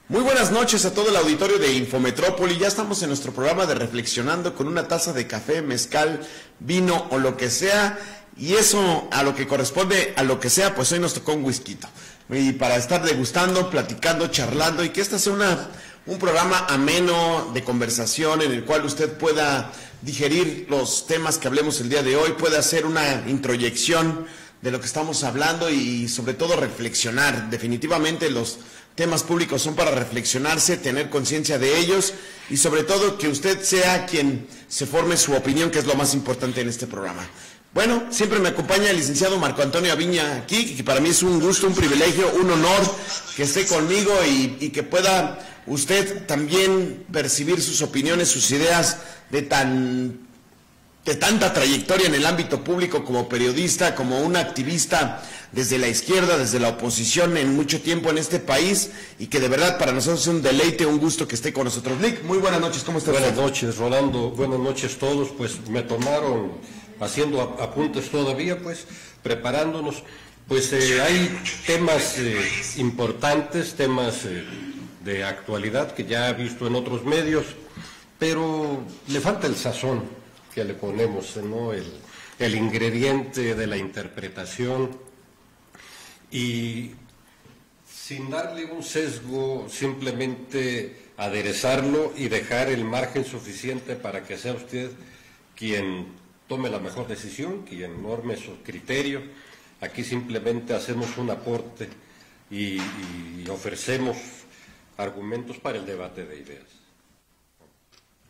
Muy buenas noches a todo el auditorio de Infometrópoli. Ya estamos en nuestro programa de Reflexionando con una taza de café, mezcal, vino o lo que sea. Y eso a lo que corresponde a lo que sea, pues hoy nos tocó un whisky. Y para estar degustando, platicando, charlando y que este sea un programa ameno de conversación en el cual usted pueda digerir los temas que hablemos el día de hoy, pueda hacer una introyección de lo que estamos hablando y sobre todo reflexionar. Definitivamente los temas públicos son para reflexionarse, tener conciencia de ellos y sobre todo que usted sea quien se forme su opinión, que es lo más importante en este programa. Bueno, siempre me acompaña el licenciado Marco Antonio Aviña aquí, que para mí es un gusto, un privilegio, un honor que esté conmigo y que pueda usted también percibir sus opiniones, sus ideas de tanta trayectoria en el ámbito público como periodista, como un activista desde la izquierda, desde la oposición en mucho tiempo en este país y que de verdad para nosotros es un deleite, un gusto que esté con nosotros. Lick, muy buenas noches, ¿cómo está usted? Buenas noches, Rolando, buenas noches todos. Pues me tomaron haciendo apuntes todavía, pues preparándonos. Pues hay temas importantes, temas de actualidad que ya he visto en otros medios, pero le falta el sazón que le ponemos, ¿no? El ingrediente de la interpretación, y sin darle un sesgo, simplemente aderezarlo y dejar el margen suficiente para que sea usted quien tome la mejor decisión, quien norme su criterio. Aquí simplemente hacemos un aporte y ofrecemos argumentos para el debate de ideas.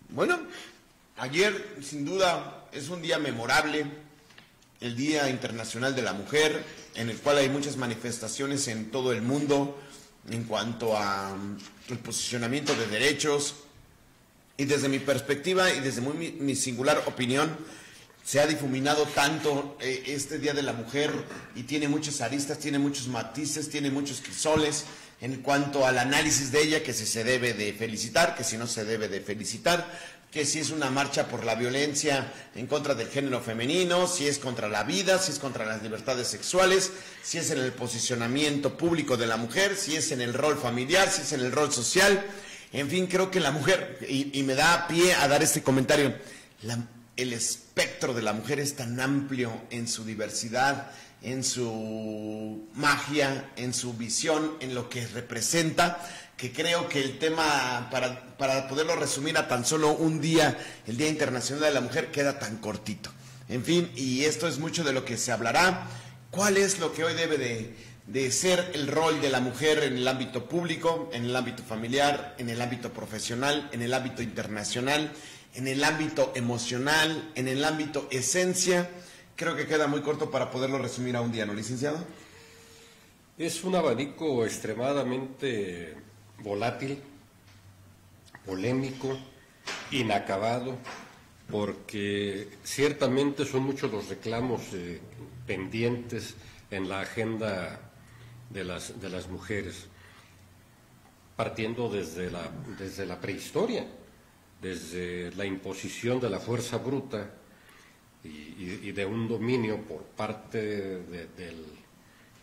Bueno, ayer, sin duda, es un día memorable, el Día Internacional de la Mujer, en el cual hay muchas manifestaciones en todo el mundo en cuanto a el posicionamiento de derechos. Y desde mi perspectiva y desde mi singular opinión, se ha difuminado tanto este Día de la Mujer y tiene muchas aristas, tiene muchos matices, tiene muchos crisoles en cuanto al análisis de ella, que si se debe de felicitar, que si no se debe de felicitar, que si es una marcha por la violencia en contra del género femenino, si es contra la vida, si es contra las libertades sexuales, si es en el posicionamiento público de la mujer, si es en el rol familiar, si es en el rol social. En fin, creo que la mujer, y me da pie a dar este comentario, el espectro de la mujer es tan amplio en su diversidad, en su magia, en su visión, en lo que representa, que creo que el tema, para poderlo resumir a tan solo un día, el Día Internacional de la Mujer, queda tan cortito. En fin, y esto es mucho de lo que se hablará. ¿Cuál es lo que hoy debe de ser el rol de la mujer en el ámbito público, en el ámbito familiar, en el ámbito profesional, en el ámbito internacional, en el ámbito emocional, en el ámbito esencia? Creo que queda muy corto para poderlo resumir a un día, ¿no, licenciado? Es un abanico extremadamente volátil, polémico, inacabado, porque ciertamente son muchos los reclamos pendientes en la agenda de las mujeres, partiendo desde la prehistoria, desde la imposición de la fuerza bruta y de un dominio por parte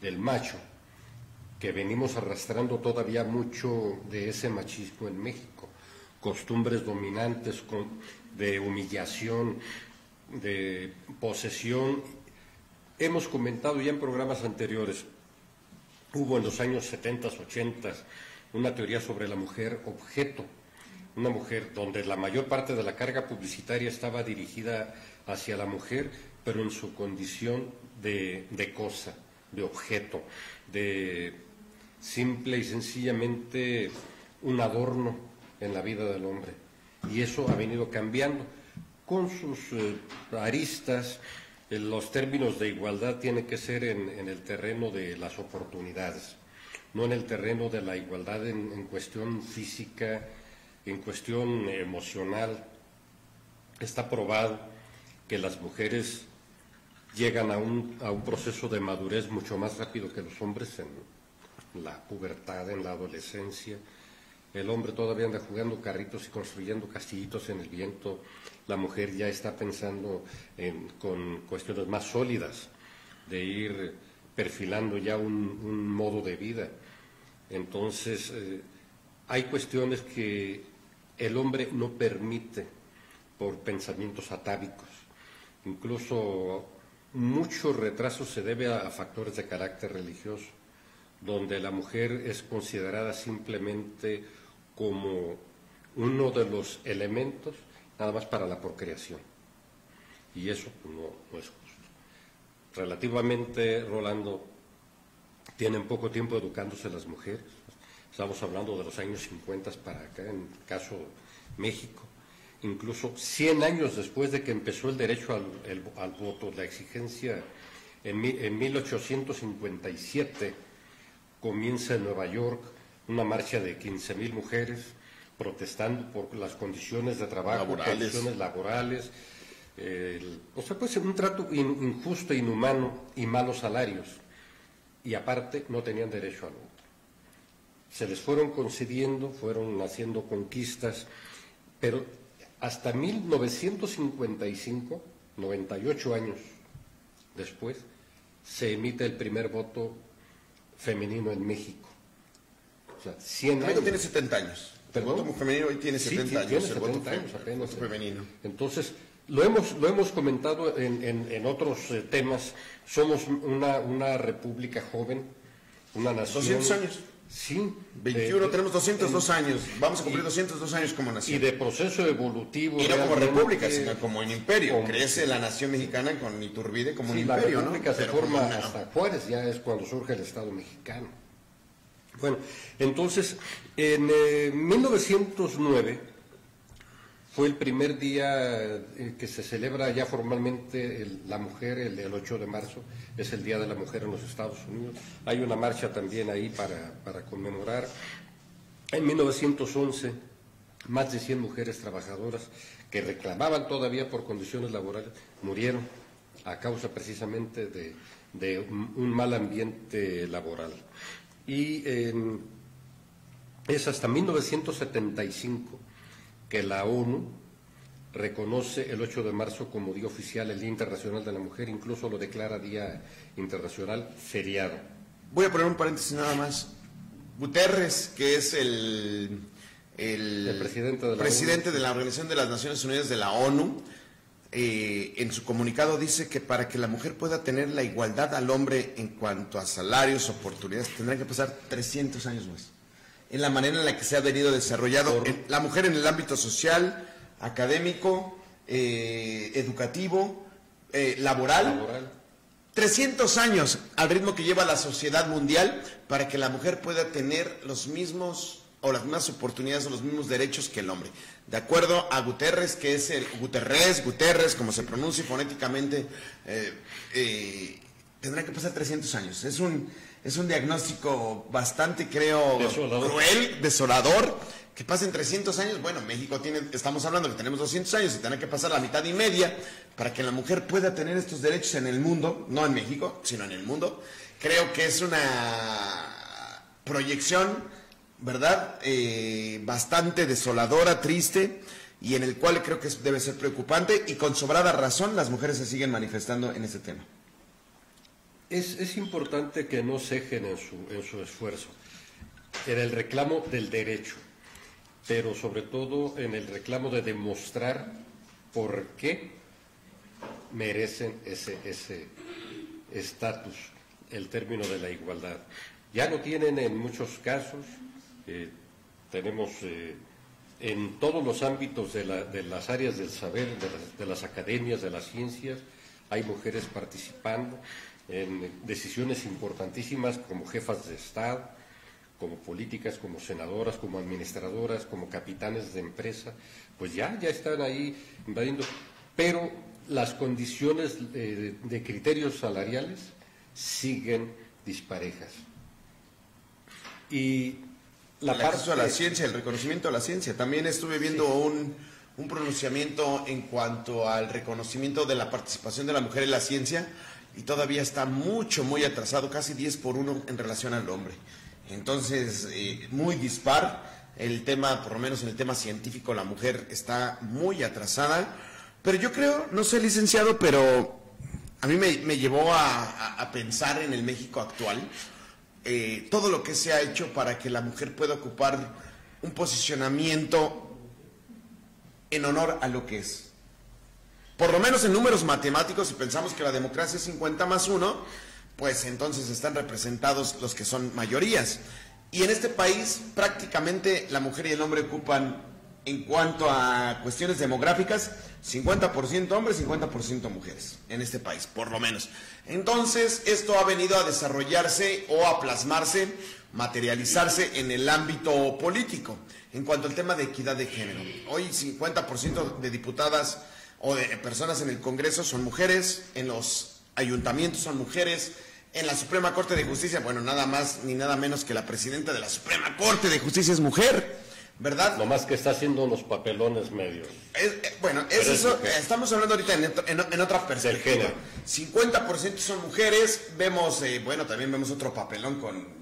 del macho, que venimos arrastrando todavía mucho de ese machismo en México, costumbres dominantes de humillación, de posesión. Hemos comentado ya en programas anteriores, hubo en los años 70, 80 una teoría sobre la mujer objeto, una mujer donde la mayor parte de la carga publicitaria estaba dirigida hacia la mujer, pero en su condición de cosa, de objeto, de simple y sencillamente un adorno en la vida del hombre. Y eso ha venido cambiando con sus aristas. Los términos de igualdad tienen que ser en el terreno de las oportunidades, no en el terreno de la igualdad en cuestión física, en cuestión emocional. Está probado que las mujeres llegan a un proceso de madurez mucho más rápido que los hombres en la pubertad, en la adolescencia. El hombre todavía anda jugando carritos y construyendo castillitos en el viento. La mujer ya está pensando con cuestiones más sólidas, de ir perfilando ya un modo de vida. Entonces, hay cuestiones que el hombre no permite por pensamientos atávicos. Incluso mucho retraso se debe a factores de carácter religioso, donde la mujer es considerada simplemente como uno de los elementos nada más para la procreación. Y eso no es justo. Relativamente, Rolando, tienen poco tiempo educándose las mujeres. Estamos hablando de los años 50 para acá, en el caso México. Incluso 100 años después de que empezó el derecho al voto, la exigencia, en 1857 comienza en Nueva York una marcha de 15,000 mujeres protestando por las condiciones de trabajo, condiciones laborales, pues un trato injusto, inhumano y malos salarios. Y aparte no tenían derecho al voto. Se les fueron concediendo, fueron haciendo conquistas, pero hasta 1955, 98 años después, se emite el primer voto femenino en México. O sea, 100 años. Tiene 70 años. ¿Perdón? El voto femenino hoy tiene 70 años. Tiene 70 años apenas. Femenino. Entonces, lo hemos comentado en otros temas. Somos una república joven, una nación. 200 años. Sí. 21, tenemos 202 años. Vamos a cumplir 202 años como nación. Y de proceso evolutivo. Y no como república, sino como un imperio. Crece la nación mexicana con Iturbide como un imperio, la república, ¿no? Se Pero forma hasta Juárez, ya es cuando surge el Estado mexicano. Bueno, entonces, en 1909 fue el primer día que se celebra ya formalmente la mujer, el 8 de marzo, es el Día de la Mujer en los Estados Unidos. Hay una marcha también ahí para conmemorar. En 1911, más de 100 mujeres trabajadoras que reclamaban todavía por condiciones laborales murieron a causa precisamente de un mal ambiente laboral. Y es hasta 1975 que la ONU reconoce el 8 de marzo como Día Oficial, el Día Internacional de la Mujer, incluso lo declara Día Internacional feriado. Voy a poner un paréntesis nada más. Guterres, que es el presidente de la Organización de las Naciones Unidas de la ONU, en su comunicado dice que para que la mujer pueda tener la igualdad al hombre en cuanto a salarios, oportunidades, tendrán que pasar 300 años más. En la manera en la que se ha venido desarrollando la mujer en el ámbito social, académico, educativo, laboral. 300 años al ritmo que lleva la sociedad mundial para que la mujer pueda tener los mismos o las mismas oportunidades o los mismos derechos que el hombre. De acuerdo a Guterres, que es el Guterres, como se pronuncia fonéticamente, tendrá que pasar 300 años. Es un diagnóstico bastante, creo, cruel, desolador, que pasen 300 años. Bueno, México estamos hablando que tenemos 200 años y tendrá que pasar la mitad y media para que la mujer pueda tener estos derechos en el mundo, no en México, sino en el mundo. Creo que es una proyección, ¿verdad?, bastante desoladora, triste, y en el cual creo que debe ser preocupante, y con sobrada razón las mujeres se siguen manifestando en este tema. Es importante que no cejen en su esfuerzo, en el reclamo del derecho, pero sobre todo en el reclamo de demostrar por qué merecen ese estatus, el término de la igualdad. Ya lo tienen en muchos casos, tenemos en todos los ámbitos de las áreas del saber, de las academias, de las ciencias, hay mujeres participando en decisiones importantísimas como jefas de Estado, como políticas, como senadoras, como administradoras, como capitanes de empresa, pues ya están ahí invadiendo, pero las condiciones de criterios salariales siguen disparejas. Y el acceso a la ciencia, el reconocimiento a la ciencia. También estuve viendo un pronunciamiento en cuanto al reconocimiento de la participación de la mujer en la ciencia, y todavía está muy atrasado, casi 10-1 en relación al hombre. Entonces, muy dispar el tema, por lo menos en el tema científico, la mujer está muy atrasada. Pero yo creo, no sé, licenciado, pero a mí me llevó a pensar en el México actual, todo lo que se ha hecho para que la mujer pueda ocupar un posicionamiento en honor a lo que es. Por lo menos en números matemáticos, si pensamos que la democracia es 50+1, pues entonces están representados los que son mayorías. Y en este país prácticamente la mujer y el hombre ocupan, en cuanto a cuestiones demográficas, 50% hombres, 50% mujeres en este país, por lo menos. Entonces, esto ha venido a desarrollarse o a plasmarse, materializarse en el ámbito político, en cuanto al tema de equidad de género. Hoy 50% de diputadas o de personas en el Congreso son mujeres, en los ayuntamientos son mujeres, en la Suprema Corte de Justicia, bueno, nada más ni nada menos que la presidenta de la Suprema Corte de Justicia es mujer, ¿verdad? Lo más que está haciendo unos papelones medios. Bueno, es eso, estamos hablando ahorita en otra perspectiva. 50% son mujeres, vemos, bueno, también vemos otro papelón con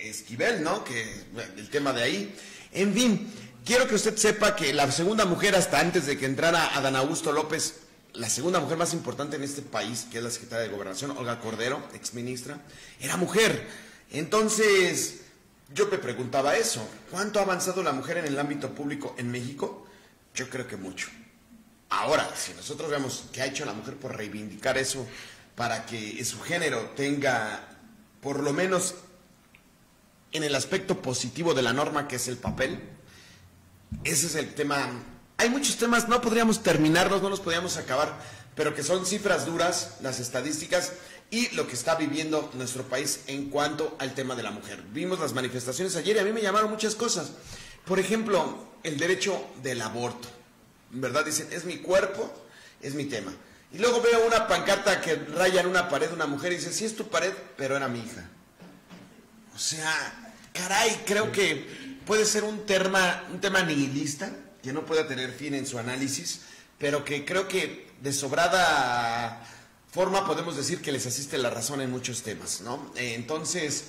Esquivel, ¿no? Que el tema de ahí. En fin, quiero que usted sepa que la segunda mujer, hasta antes de que entrara Adán Augusto López, la segunda mujer más importante en este país, que es la secretaria de Gobernación, Olga Cordero, exministra, era mujer. Entonces, yo me preguntaba eso, ¿cuánto ha avanzado la mujer en el ámbito público en México? Yo creo que mucho. Ahora, si nosotros vemos qué ha hecho la mujer por reivindicar eso, para que su género tenga, por lo menos en el aspecto positivo de la norma, que es el papel, ese es el tema. Hay muchos temas, no podríamos terminarlos, no los podríamos acabar, pero que son cifras duras, las estadísticas y lo que está viviendo nuestro país en cuanto al tema de la mujer. Vimos las manifestaciones ayer y a mí me llamaron muchas cosas. Por ejemplo, el derecho del aborto, ¿verdad? Dicen, es mi cuerpo, es mi tema. Y luego veo una pancarta que raya en una pared de una mujer y dice, sí es tu pared, pero era mi hija. O sea, caray, creo que puede ser un tema nihilista, que no pueda tener fin en su análisis, pero que creo que de sobrada forma podemos decir que les asiste la razón en muchos temas, ¿no? Entonces,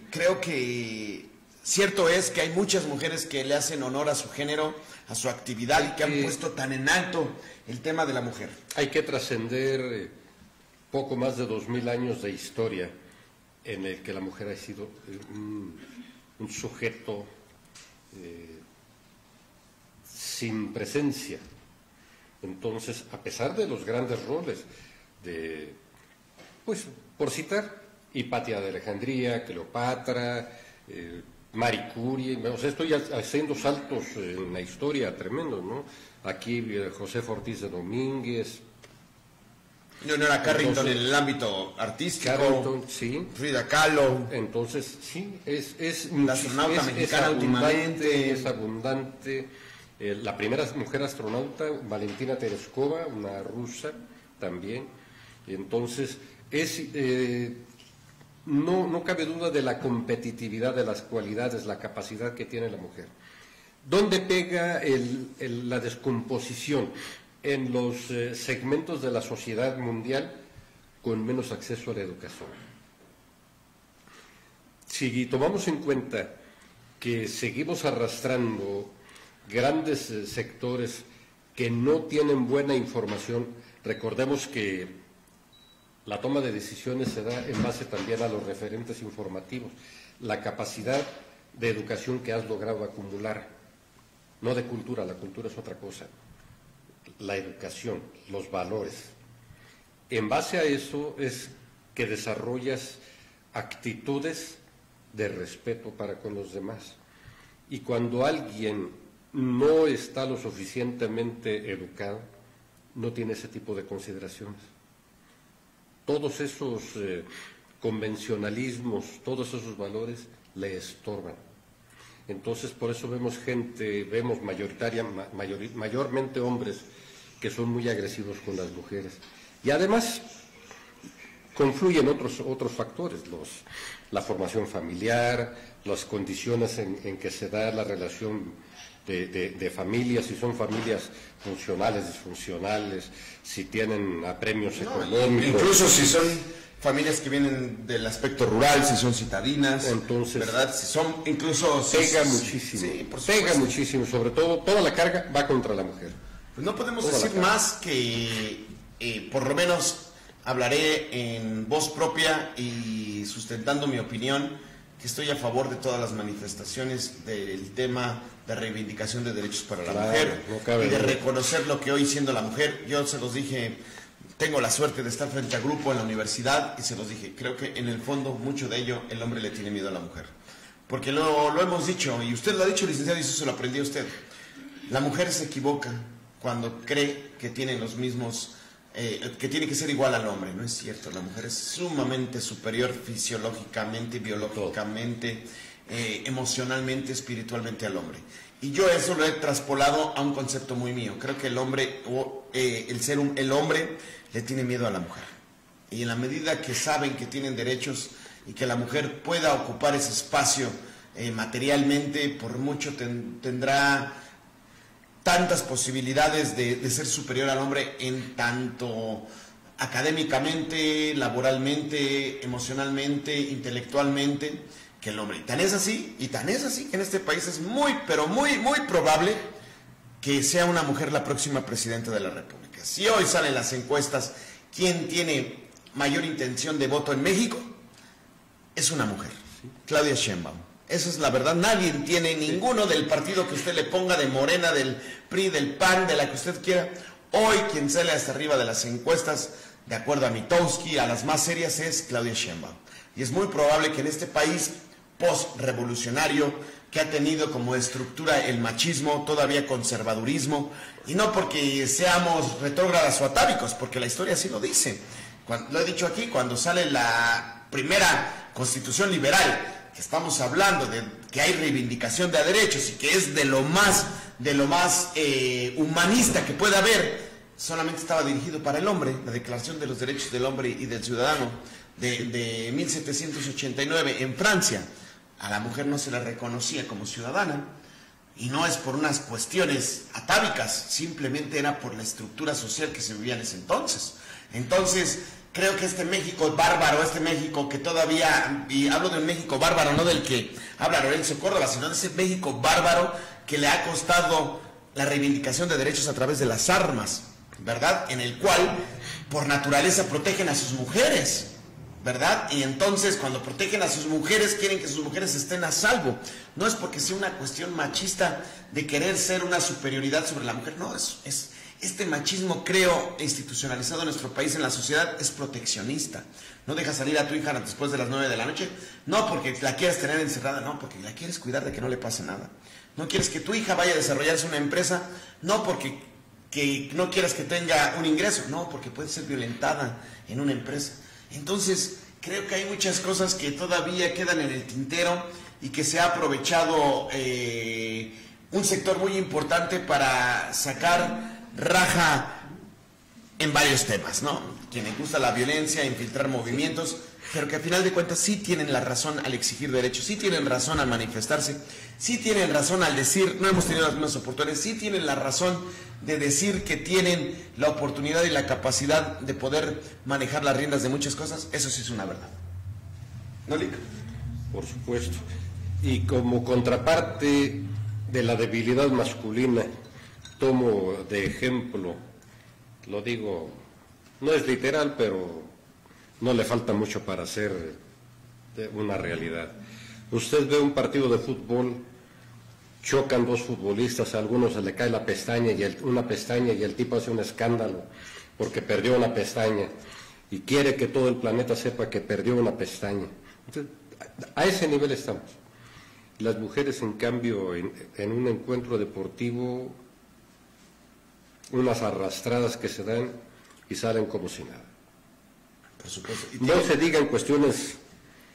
creo que cierto es que hay muchas mujeres que le hacen honor a su género, a su actividad y que han puesto tan en alto el tema de la mujer. Hay que trascender poco más de 2000 años de historia en el que la mujer ha sido un sujeto sin presencia. Entonces, a pesar de los grandes roles de, pues, por citar, Hipatia de Alejandría, Cleopatra, Marie Curie, o sea, estoy haciendo saltos en la historia tremendos, ¿no? Aquí José Ortiz de Domínguez. Leonora Carrington en el ámbito artístico. Carrington, sí. Frida Kahlo. Entonces, sí, es la astronauta mexicana últimamente. Es abundante. La primera mujer astronauta, Valentina Tereskova, una rusa también. Entonces, no cabe duda de la competitividad, de las cualidades, la capacidad que tiene la mujer. ¿Dónde pega la descomposición? En los segmentos de la sociedad mundial con menos acceso a la educación. Si tomamos en cuenta que seguimos arrastrando grandes sectores que no tienen buena información, recordemos que la toma de decisiones se da en base también a los referentes informativos, la capacidad de educación que has logrado acumular, no de cultura, la cultura es otra cosa. La educación, los valores. En base a eso es que desarrollas actitudes de respeto para con los demás. Y cuando alguien no está lo suficientemente educado, no tiene ese tipo de consideraciones. Todos esos convencionalismos, todos esos valores le estorban. Entonces, por eso vemos mayormente hombres que son muy agresivos con las mujeres. Y además, confluyen otros factores, la formación familiar, las condiciones en que se da la relación de familias, si son familias funcionales, disfuncionales, si tienen apremios económicos. Incluso si son familias que vienen del aspecto rural, si son citadinas, entonces, ¿verdad? Si son, incluso... Pega muchísimo, sí, pega muchísimo, sobre todo, toda la carga va contra la mujer. Pues no podemos decir más que, por lo menos, hablaré en voz propia y sustentando mi opinión, que estoy a favor de todas las manifestaciones del tema de reivindicación de derechos para la mujer y de reconocer lo que hoy siendo la mujer, yo se los dije, tengo la suerte de estar frente a grupo en la universidad y se los dije, creo que en el fondo mucho de ello el hombre le tiene miedo a la mujer. Porque lo hemos dicho, y usted lo ha dicho, licenciado, y eso se lo aprendió usted. La mujer se equivoca cuando cree que tiene los mismos, que tiene que ser igual al hombre. No es cierto, la mujer es sumamente superior fisiológicamente, biológicamente, emocionalmente, espiritualmente al hombre. Y yo eso lo he traspolado a un concepto muy mío. Creo que el hombre, el hombre le tiene miedo a la mujer. Y en la medida que saben que tienen derechos y que la mujer pueda ocupar ese espacio materialmente, por mucho tendrá tantas posibilidades de ser superior al hombre en tanto académicamente, laboralmente, emocionalmente, intelectualmente, que el hombre. Y tan es así que en este país es muy, pero muy, muy probable que sea una mujer la próxima presidenta de la República. Si hoy salen las encuestas, ¿quién tiene mayor intención de voto en México? Es una mujer, Claudia Sheinbaum. Esa es la verdad. Nadie tiene, ninguno del partido que usted le ponga, de Morena, del PRI, del PAN, de la que usted quiera. Hoy quien sale hasta arriba de las encuestas, de acuerdo a Mitowski, a las más serias, es Claudia Sheinbaum. Y es muy probable que en este país post-revolucionario, que ha tenido como estructura el machismo, todavía conservadurismo, y no porque seamos retrógradas o atávicos, porque la historia así lo dice. Lo he dicho aquí, cuando sale la primera constitución liberal, que estamos hablando de que hay reivindicación de derechos y que es de lo más humanista que pueda haber, solamente estaba dirigido para el hombre. La Declaración de los Derechos del Hombre y del Ciudadano de 1789 en Francia. A la mujer no se le reconocía como ciudadana, y no es por unas cuestiones atávicas, simplemente era por la estructura social que se vivía en ese entonces. Entonces, creo que este México bárbaro, este México que todavía, y hablo de un México bárbaro, no del que habla Lorenzo Córdoba, sino de ese México bárbaro que le ha costado la reivindicación de derechos a través de las armas, ¿verdad? En el cual, por naturaleza, protegen a sus mujeres, ¿verdad? Y entonces, cuando protegen a sus mujeres, quieren que sus mujeres estén a salvo. No es porque sea una cuestión machista de querer ser una superioridad sobre la mujer, no, este machismo, creo, institucionalizado en nuestro país, en la sociedad, es proteccionista. No dejas salir a tu hija después de las 9 de la noche, no porque la quieres tener encerrada, no, porque la quieres cuidar de que no le pase nada. No quieres que tu hija vaya a desarrollarse una empresa, no porque no quieras que tenga un ingreso, no, porque puede ser violentada en una empresa. Entonces, creo que hay muchas cosas que todavía quedan en el tintero y que se ha aprovechado un sector muy importante para sacar raja en varios temas, ¿no? Quienes gusta la violencia, infiltrar movimientos, pero que al final de cuentas sí tienen la razón al exigir derechos, sí tienen razón al manifestarse, sí tienen razón al decir no hemos tenido las mismas oportunidades, sí tienen la razón de decir que tienen la oportunidad y la capacidad de poder manejar las riendas de muchas cosas. Eso sí es una verdad. ¿No, Lic? Por supuesto. Y como contraparte de la debilidad masculina, tomo de ejemplo, lo digo, no es literal, pero no le falta mucho para ser una realidad. Usted ve un partido de fútbol, chocan dos futbolistas, a algunos se le cae la pestaña una pestaña y el tipo hace un escándalo porque perdió una pestaña y quiere que todo el planeta sepa que perdió una pestaña. Entonces, a ese nivel estamos. Las mujeres, en cambio, en un encuentro deportivo, unas arrastradas que se dan y salen como si nada. Por supuesto. No se digan cuestiones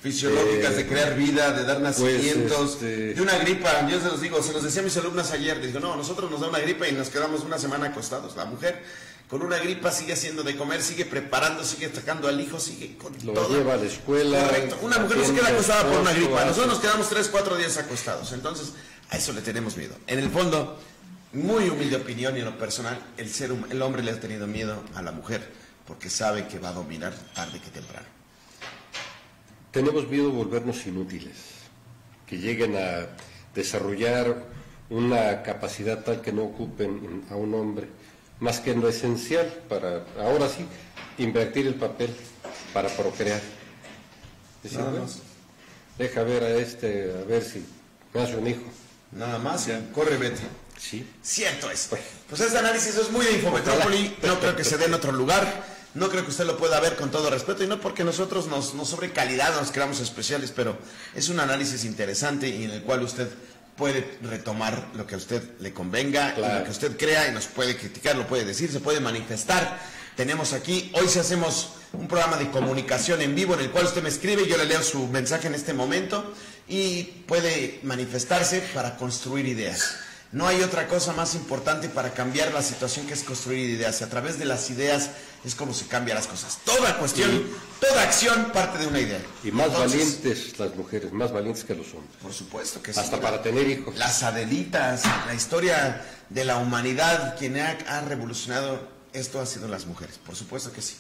fisiológicas de crear vida, de dar nacimientos, de una gripa. Yo se los digo, se los decía a mis alumnas ayer, digo, no, nosotros nos da una gripa y nos quedamos una semana acostados. La mujer con una gripa sigue haciendo de comer, sigue preparando, sigue sacando al hijo, sigue con lo todo. Lleva a la escuela. Correcto. Una mujer no se queda acostada por una gripa, nosotros nos quedamos 3-4 días acostados. Entonces, a eso le tenemos miedo. En el fondo, muy humilde opinión y en lo personal, el hombre le ha tenido miedo a la mujer porque sabe que va a dominar tarde que temprano. Tenemos miedo a volvernos inútiles, que lleguen a desarrollar una capacidad tal que no ocupen a un hombre, más que en lo esencial para, ahora sí, invertir el papel para procrear. Nada más. deja ver a ver si me hace un hijo. Nada más, corre, vete. Sí. Cierto es. Pues este análisis es muy de Infometrópoli, no creo que se dé en otro lugar, no creo que usted lo pueda ver con todo respeto, y no porque nosotros nos sobre calidad nos creamos especiales, pero es un análisis interesante y en el cual usted puede retomar lo que a usted le convenga, claro, y lo que usted crea, y nos puede criticar, lo puede decir, se puede manifestar. Tenemos aquí, hoy sí hacemos un programa de comunicación en vivo en el cual usted me escribe, yo le leo su mensaje en este momento y puede manifestarse para construir ideas. No hay otra cosa más importante para cambiar la situación que es construir ideas. Y a través de las ideas es como se cambian las cosas. Toda cuestión, toda acción parte de una idea. Y más valientes las mujeres, más valientes que los hombres. Por supuesto que sí. Hasta para tener hijos. Las Adelitas, la historia de la humanidad, quien ha revolucionado esto ha sido las mujeres. Por supuesto que sí.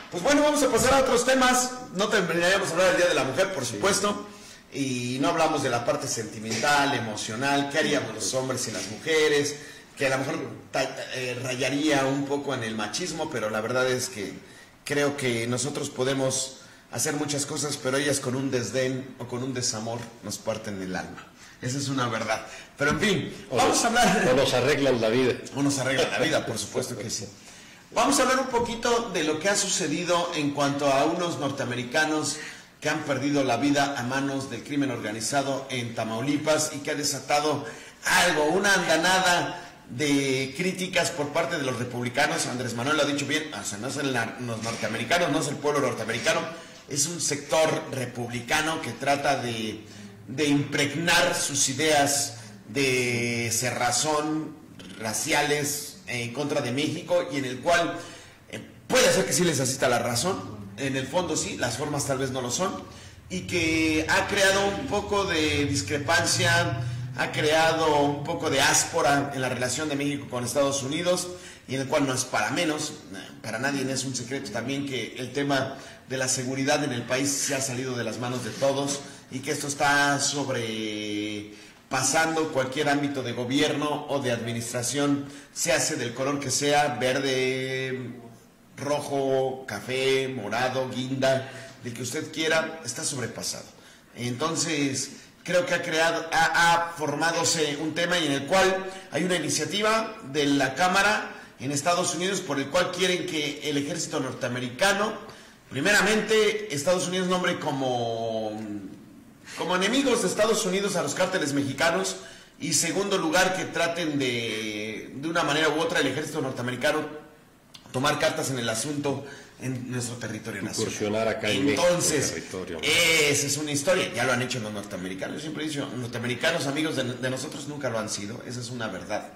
Pues bueno, vamos a pasar a otros temas. No terminaríamos de hablar del Día de la Mujer, por supuesto. Sí. Y no hablamos de la parte sentimental, emocional, qué haríamos los hombres y las mujeres, que a lo mejor rayaría un poco en el machismo, pero la verdad es que creo que nosotros podemos hacer muchas cosas, pero ellas con un desdén o con un desamor nos parten el alma. Esa es una verdad. Pero en fin, vamos a hablar... O nos arreglan la vida. O nos arreglan la vida, por supuesto que sí. Vamos a hablar un poquito de lo que ha sucedido en cuanto a unos norteamericanos que han perdido la vida a manos del crimen organizado en Tamaulipas y que ha desatado algo, una andanada de críticas por parte de los republicanos. Andrés Manuel lo ha dicho bien, o sea, no son los norteamericanos, no es el pueblo norteamericano, es un sector republicano que trata de impregnar sus ideas de cerrazón raciales en contra de México y en el cual puede ser que sí les asista la razón. En el fondo sí, las formas tal vez no lo son, y que ha creado un poco de discrepancia, ha creado un poco de áspora en la relación de México con Estados Unidos, y en el cual no es para menos, para nadie es un secreto también que el tema de la seguridad en el país se ha salido de las manos de todos, y que esto está sobrepasando cualquier ámbito de gobierno o de administración, se hace del color que sea, verde, rojo, café, morado, guinda, del que usted quiera, está sobrepasado. Entonces, creo que ha formadose un tema en el cual hay una iniciativa de la Cámara en Estados Unidos por el cual quieren que el ejército norteamericano, primeramente, Estados Unidos nombre como enemigos de Estados Unidos a los cárteles mexicanos, y segundo lugar, que traten de una manera u otra el ejército norteamericano tomar cartas en el asunto en nuestro territorio nacional. Incursionar acá en México. Entonces, territorio. Esa es una historia, ya lo han hecho los norteamericanos. Yo siempre he dicho, los norteamericanos, amigos de nosotros, nunca lo han sido, esa es una verdad.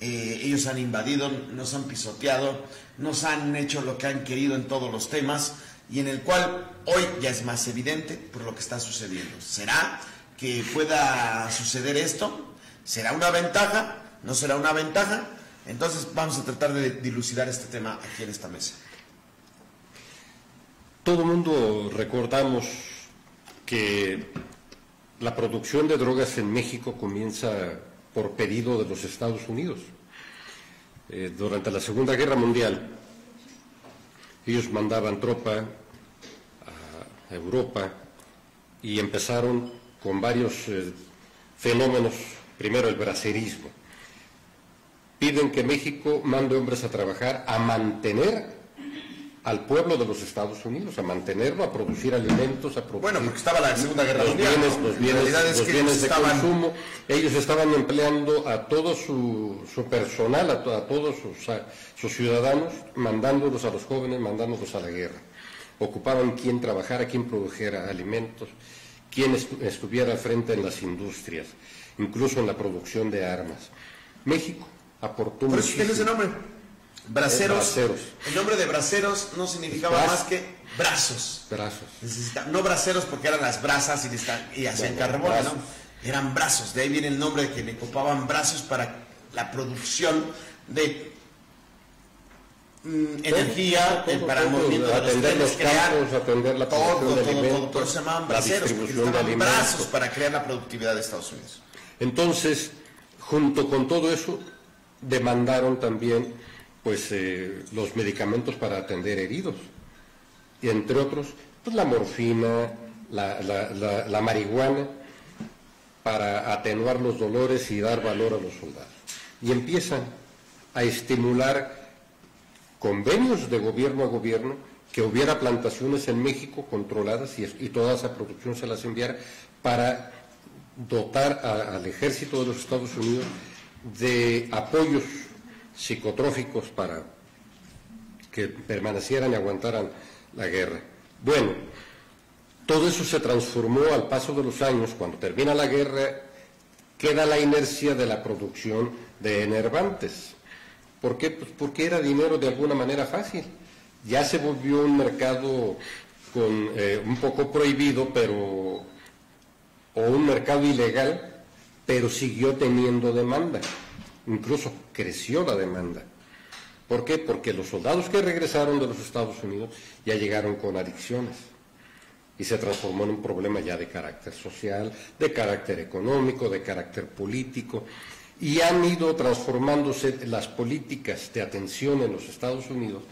Ellos han invadido, nos han pisoteado, nos han hecho lo que han querido en todos los temas, y en el cual hoy ya es más evidente por lo que está sucediendo. ¿Será que pueda suceder esto? ¿Será una ventaja? ¿No será una ventaja? Entonces vamos a tratar de dilucidar este tema aquí en esta mesa. Todo el mundo recordamos que la producción de drogas en México comienza por pedido de los Estados Unidos. Durante la Segunda Guerra Mundial, ellos mandaban tropa a Europa y empezaron con varios fenómenos. Primero, el bracerismo. Piden que México mande hombres a trabajar, a mantener al pueblo de los Estados Unidos, a mantenerlo, a producir alimentos, a producir... Bueno, porque estaba la Segunda Guerra Mundial, los bienes de consumo. Ellos estaban empleando a todo su personal, a todos sus ciudadanos, mandándolos a los jóvenes, mandándolos a la guerra. Ocupaban quien trabajara, quien produjera alimentos, quien estuviera al frente en las industrias, incluso en la producción de armas. México aportó muchísimo. ¿Por eso tiene ese nombre? Braceros. Braceros. El nombre de braceros no significaba más que brazos. No braceros porque eran las brasas y hacían carbón, ¿no? Eran brazos. De ahí viene el nombre de que le ocupaban brazos para la producción de energía, para el movimiento de atender los campos, atender la producción de alimentos, por eso se llamaban braceros, porque estaban brazos para crear la productividad de Estados Unidos. Entonces, junto con todo eso, demandaron también los medicamentos para atender heridos, y entre otros, pues la morfina, la marihuana para atenuar los dolores y dar valor a los soldados. Y empiezan a estimular convenios de gobierno a gobierno, que hubiera plantaciones en México controladas y toda esa producción se las enviara para dotar al ejército de los Estados Unidos de apoyos psicotróficos para que permanecieran y aguantaran la guerra. Bueno, todo eso se transformó al paso de los años. Cuando termina la guerra, queda la inercia de la producción de enervantes. ¿Por qué? Pues porque era dinero de alguna manera fácil. Ya se volvió un mercado un poco prohibido, o un mercado ilegal, pero siguió teniendo demanda. Incluso creció la demanda. ¿Por qué? Porque los soldados que regresaron de los Estados Unidos ya llegaron con adicciones y se transformó en un problema ya de carácter social, de carácter económico, de carácter político, y han ido transformándose las políticas de atención en los Estados Unidos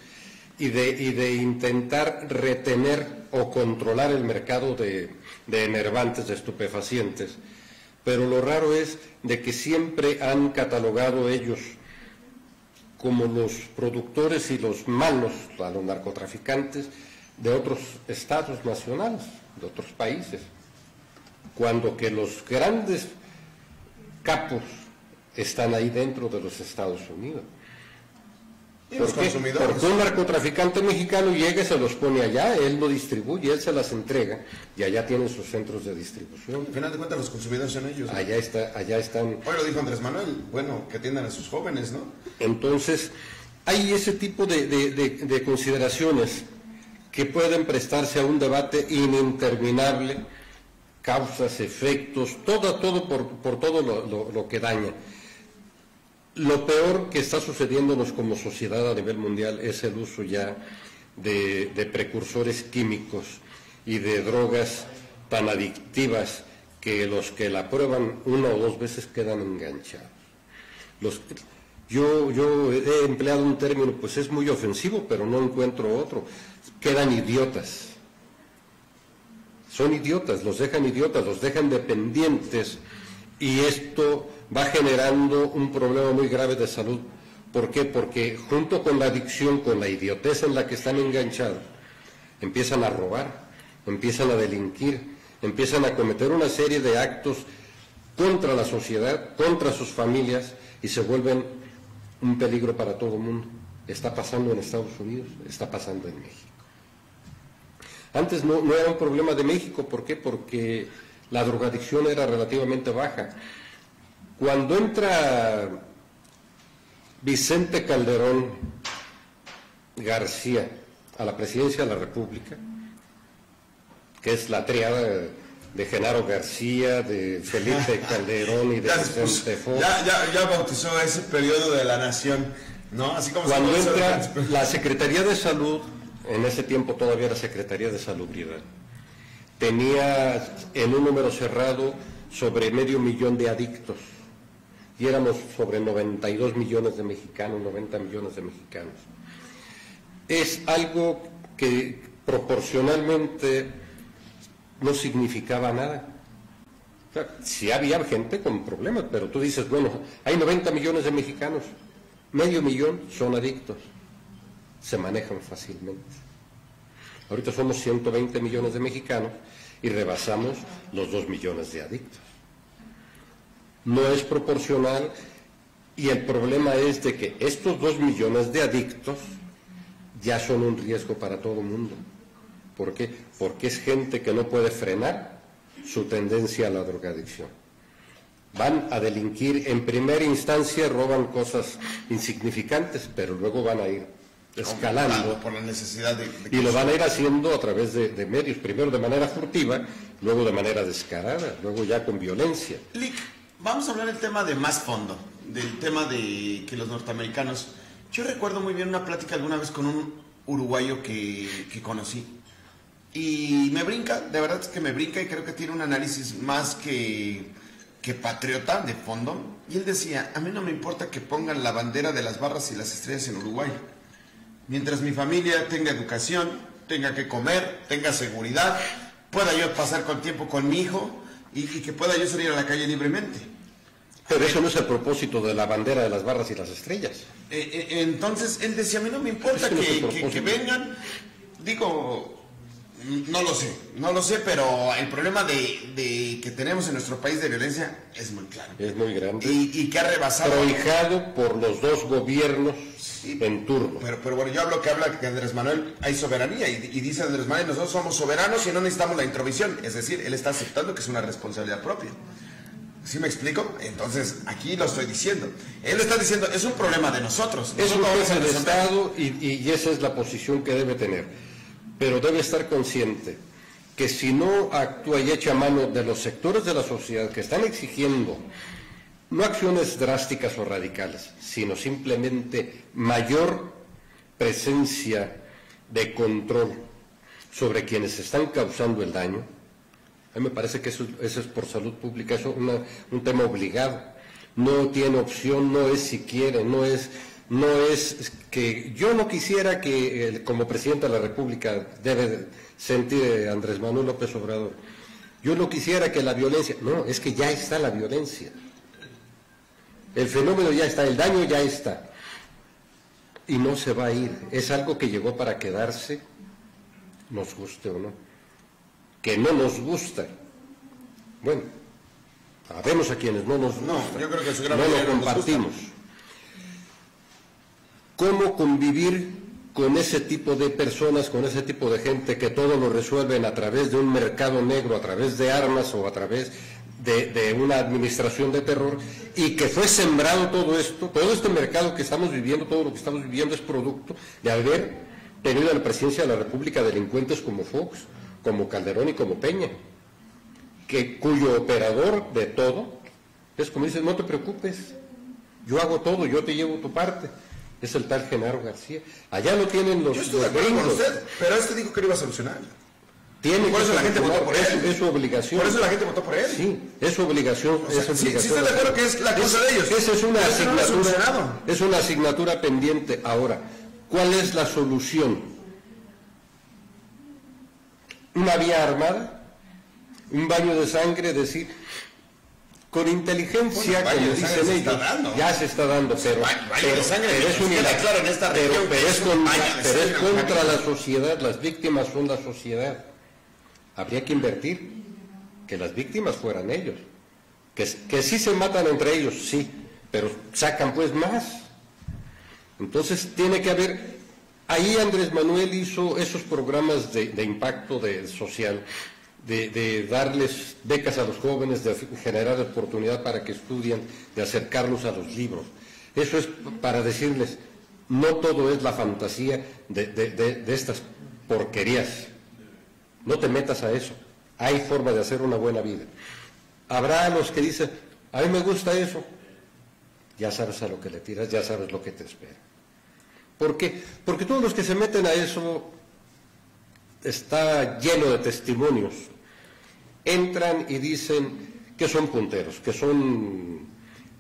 y de intentar retener o controlar el mercado de enervantes, de estupefacientes. Pero lo raro es de que siempre han catalogado ellos como los productores y los malos, a los narcotraficantes de otros estados nacionales, de otros países, cuando que los grandes capos están ahí dentro de los Estados Unidos. ¿Por qué? Porque un narcotraficante mexicano llega y se los pone allá, él lo distribuye, él se las entrega y allá tienen sus centros de distribución. Al final de cuentas los consumidores son ellos, ¿no? Allá están. Hoy lo dijo Andrés Manuel, bueno, que atiendan a sus jóvenes, ¿no? Entonces, hay ese tipo de consideraciones que pueden prestarse a un debate ininterminable, causas, efectos, todo por todo lo que daña. Lo peor que está sucediéndonos como sociedad a nivel mundial es el uso ya de precursores químicos y de drogas tan adictivas que los que la prueban una o dos veces quedan enganchados. Yo he empleado un término, pues es muy ofensivo, pero no encuentro otro. Quedan idiotas. Son idiotas, los dejan dependientes, y esto va generando un problema muy grave de salud. ¿Por qué? Porque junto con la adicción, con la idiotez en la que están enganchados, empiezan a robar, empiezan a delinquir, empiezan a cometer una serie de actos contra la sociedad, contra sus familias, y se vuelven un peligro para todo el mundo. Está pasando en Estados Unidos, está pasando en México. Antes no era un problema de México. ¿Por qué? Porque la drogadicción era relativamente baja. Cuando entra Vicente Calderón García a la presidencia de la República, que es la tríada de Genaro García, de Felipe Calderón y de Vicente Fox. Ya bautizó ese periodo de la nación, ¿no? Así como cuando entra la Secretaría de Salud, en ese tiempo todavía era Secretaría de Salubridad, tenía en un número cerrado sobre 500,000 de adictos, y éramos sobre 92 millones de mexicanos, 90 millones de mexicanos. Es algo que proporcionalmente no significaba nada. O sea, sí había gente con problemas, pero tú dices, bueno, hay 90 millones de mexicanos, 500,000 son adictos, se manejan fácilmente. Ahorita somos 120 millones de mexicanos y rebasamos los 2 millones de adictos. No es proporcional, y el problema es de que estos 2 millones de adictos ya son un riesgo para todo el mundo. ¿Por qué? Porque es gente que no puede frenar su tendencia a la drogadicción. Van a delinquir, en primera instancia roban cosas insignificantes, pero luego van a ir escalando por la necesidad y lo van a ir haciendo a través de medios, primero de manera furtiva, luego de manera descarada, luego ya con violencia. Lick, vamos a hablar del tema de más fondo, del tema de que los norteamericanos... Yo recuerdo muy bien una plática alguna vez con un uruguayo que conocí, y me brinca, de verdad es que me brinca, y creo que tiene un análisis más que patriota de fondo. Y él decía, a mí no me importa que pongan la bandera de las barras y las estrellas en Uruguay, mientras mi familia tenga educación, tenga que comer, tenga seguridad, pueda yo pasar con tiempo con mi hijo y que pueda yo salir a la calle libremente. Pero eso no es el propósito de la bandera de las barras y las estrellas. Entonces él decía, a mí no me importa que vengan, digo, no lo sé, pero el problema de que tenemos en nuestro país de violencia es muy claro. Es muy grande. Y que ha rebasado. Prohijado por los dos gobiernos en turno. Pero bueno, yo hablo que Andrés Manuel hay soberanía y dice Andrés Manuel, nosotros somos soberanos y no necesitamos la introvisión. Es decir, él está aceptando que es una responsabilidad propia. ¿Sí me explico? Entonces, aquí lo estoy diciendo. Él lo está diciendo, es un problema de nosotros. Es un jefe de Estado y esa es la posición que debe tener. Pero debe estar consciente que si no actúa y echa mano de los sectores de la sociedad que están exigiendo no acciones drásticas o radicales, sino simplemente mayor presencia de control sobre quienes están causando el daño, a mí me parece que eso es por salud pública, eso es un tema obligado. No tiene opción, no es si quiere, no es que yo no quisiera que como presidente de la República debe sentir Andrés Manuel López Obrador. Yo no quisiera que la violencia, no, es que ya está la violencia. El fenómeno ya está, el daño ya está. Y no se va a ir. Es algo que llegó para quedarse, nos guste o no. Que no nos gusta. Bueno, sabemos a quienes no nos gusta. No, yo creo que su gran no lo compartimos. ¿Cómo convivir con ese tipo de personas, con ese tipo de gente que todo lo resuelven a través de un mercado negro, a través de armas o a través de una administración de terror, y que fue sembrado todo este mercado que estamos viviendo, todo lo que estamos viviendo es producto de haber tenido en la presidencia de la República delincuentes como Fox, como Calderón y como Peña, cuyo operador de todo es como dices, no te preocupes, yo hago todo, yo te llevo tu parte. Es el tal Genaro García. Allá lo tienen los gringos. Usted, pero este dijo que lo iba a solucionar. Por eso la gente votó por él. Es su obligación. Por eso la gente votó por él. Sí, es su obligación. O sea, sí, estoy de acuerdo que es la cosa de ellos. Esa es una asignatura pendiente. Ahora, ¿cuál es la solución? ¿Una vía armada? ¿Un baño de sangre? Decir, con inteligencia, como dicen ellos, ya se está dando, pero es contra la sociedad, las víctimas son la sociedad. Habría que invertir, que las víctimas fueran ellos, que sí se matan entre ellos, sí, pero sacan pues más. Entonces tiene que haber, ahí Andrés Manuel hizo esos programas de impacto social, de darles becas a los jóvenes, de generar oportunidad para que estudien, de acercarlos a los libros. Eso es para decirles, no todo es la fantasía de estas porquerías. No te metas a eso. Hay forma de hacer una buena vida. Habrá los que dicen, a mí me gusta eso. Ya sabes a lo que le tiras, ya sabes lo que te espera. ¿Por qué? Porque todos los que se meten a eso está lleno de testimonios. Entran y dicen que son punteros, que son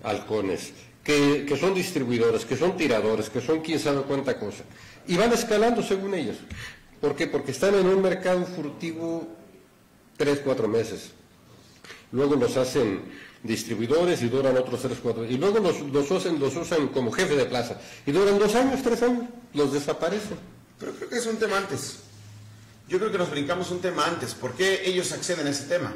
halcones, que son distribuidores, que son tiradores, que son quién sabe cuánta cosa. Y van escalando según ellos. ¿Por qué? Porque están en un mercado furtivo 3-4 meses. Luego los hacen distribuidores y duran otros 3-4. Y luego los usan como jefe de plaza. Y duran 2 años, 3 años. Los desaparecen. Pero creo que es un tema antes. Yo creo que nos brincamos un tema antes. ¿Por qué ellos acceden a ese tema?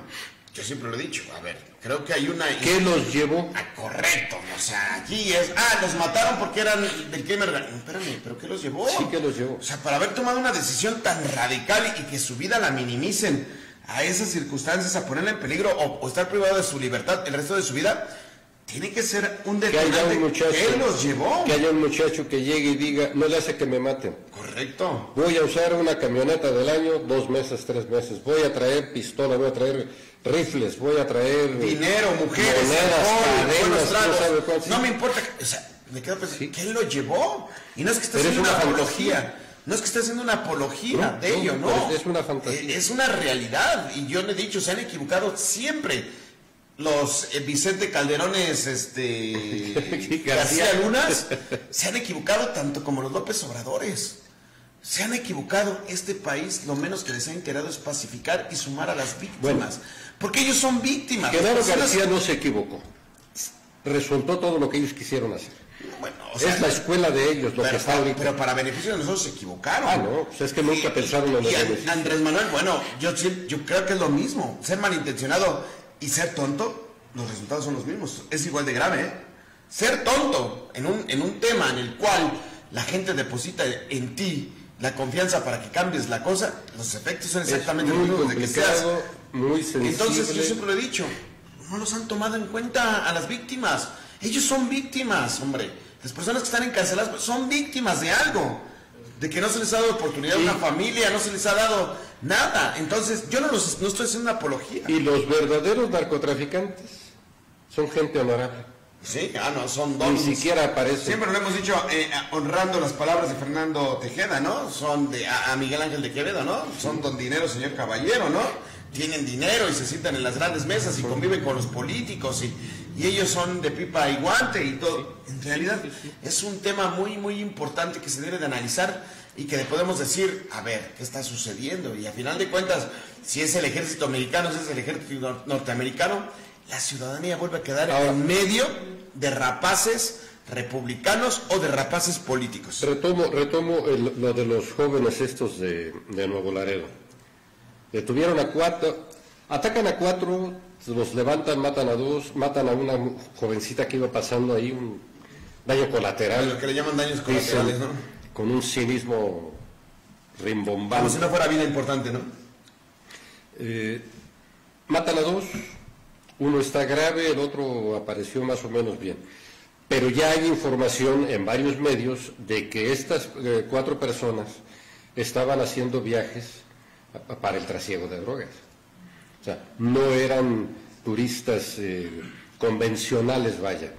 Yo siempre lo he dicho. A ver, creo que hay una... ¿Qué los llevó? Correcto. O sea, aquí es... los mataron porque eran del crimen organizado. Espérame, ¿pero qué los llevó? Sí, ¿qué los llevó? O sea, para haber tomado una decisión tan radical y que su vida la minimicen a esas circunstancias, a ponerla en peligro o estar privado de su libertad el resto de su vida... Tiene que ser un detonante. ¿Qué los llevó? Que haya un muchacho que llegue y diga, no le hace que me maten. Correcto. Voy a usar una camioneta del año 2 meses, 3 meses. Voy a traer pistola, voy a traer rifles, voy a traer... dinero, mujeres, monedas, cadenas, no me importa. O sea, me quedo pensando, ¿sí? ¿Qué lo llevó? Y no es que esté haciendo una apología. No es que esté haciendo una apología de ello, no. Es una fantasía. Es una realidad. Y yo le he dicho, se han equivocado siempre. Los Vicente Calderones, García Lunas, se han equivocado tanto como los López Obradores. Se han equivocado. Este país lo menos que les ha interesado es pacificar y sumar a las víctimas. Bueno, porque ellos son víctimas. Genaro García no se equivocó. Resultó todo lo que ellos quisieron hacer. Bueno, o sea, es la escuela de ellos lo que está ahorita. Pero para beneficio de nosotros se equivocaron. Ah, no, pues es que nunca pensaron en los beneficios. Andrés Manuel, bueno, yo creo que es lo mismo. Ser malintencionado y ser tonto, los resultados son los mismos. Es igual de grave, ¿eh? Ser tonto en un tema en el cual la gente deposita en ti la confianza para que cambies la cosa, los efectos son exactamente los mismos de que seas. Muy sensible. Entonces, yo siempre lo he dicho, no los han tomado en cuenta a las víctimas. Ellos son víctimas, hombre. Las personas que están encarceladas son víctimas de algo. De que no se les ha dado oportunidad a una familia, no se les ha dado nada. Entonces, yo no estoy haciendo una apología. Y los verdaderos narcotraficantes son gente honorable. Sí, no, son dones. Ni siquiera aparecen. Siempre lo hemos dicho, honrando las palabras de Fernando Tejeda, ¿no? Son a Miguel Ángel de Quevedo, ¿no? Son don dinero, señor caballero, ¿no? Tienen dinero y se sientan en las grandes mesas y conviven con los políticos y ellos son de pipa y guante y todo. En realidad es un tema muy, muy importante que se debe de analizar y que le podemos decir, a ver, ¿qué está sucediendo? Y a final de cuentas, si es el ejército americano, si es el ejército norteamericano, la ciudadanía vuelve a quedar en medio de rapaces republicanos o de rapaces políticos. Retomo lo de los jóvenes estos de Nuevo Laredo. Detuvieron a 4, atacan a 4, los levantan, matan a 2, matan a una jovencita que iba pasando ahí, un daño colateral. Lo que le llaman daños colaterales, dicen, ¿no? Con un cinismo rimbombante. Como si no fuera vida importante, ¿no? Matan a 2, uno está grave, el otro apareció más o menos bien. Pero ya hay información en varios medios de que estas 4 personas estaban haciendo viajes para el trasiego de drogas. O sea, no eran turistas convencionales, vaya.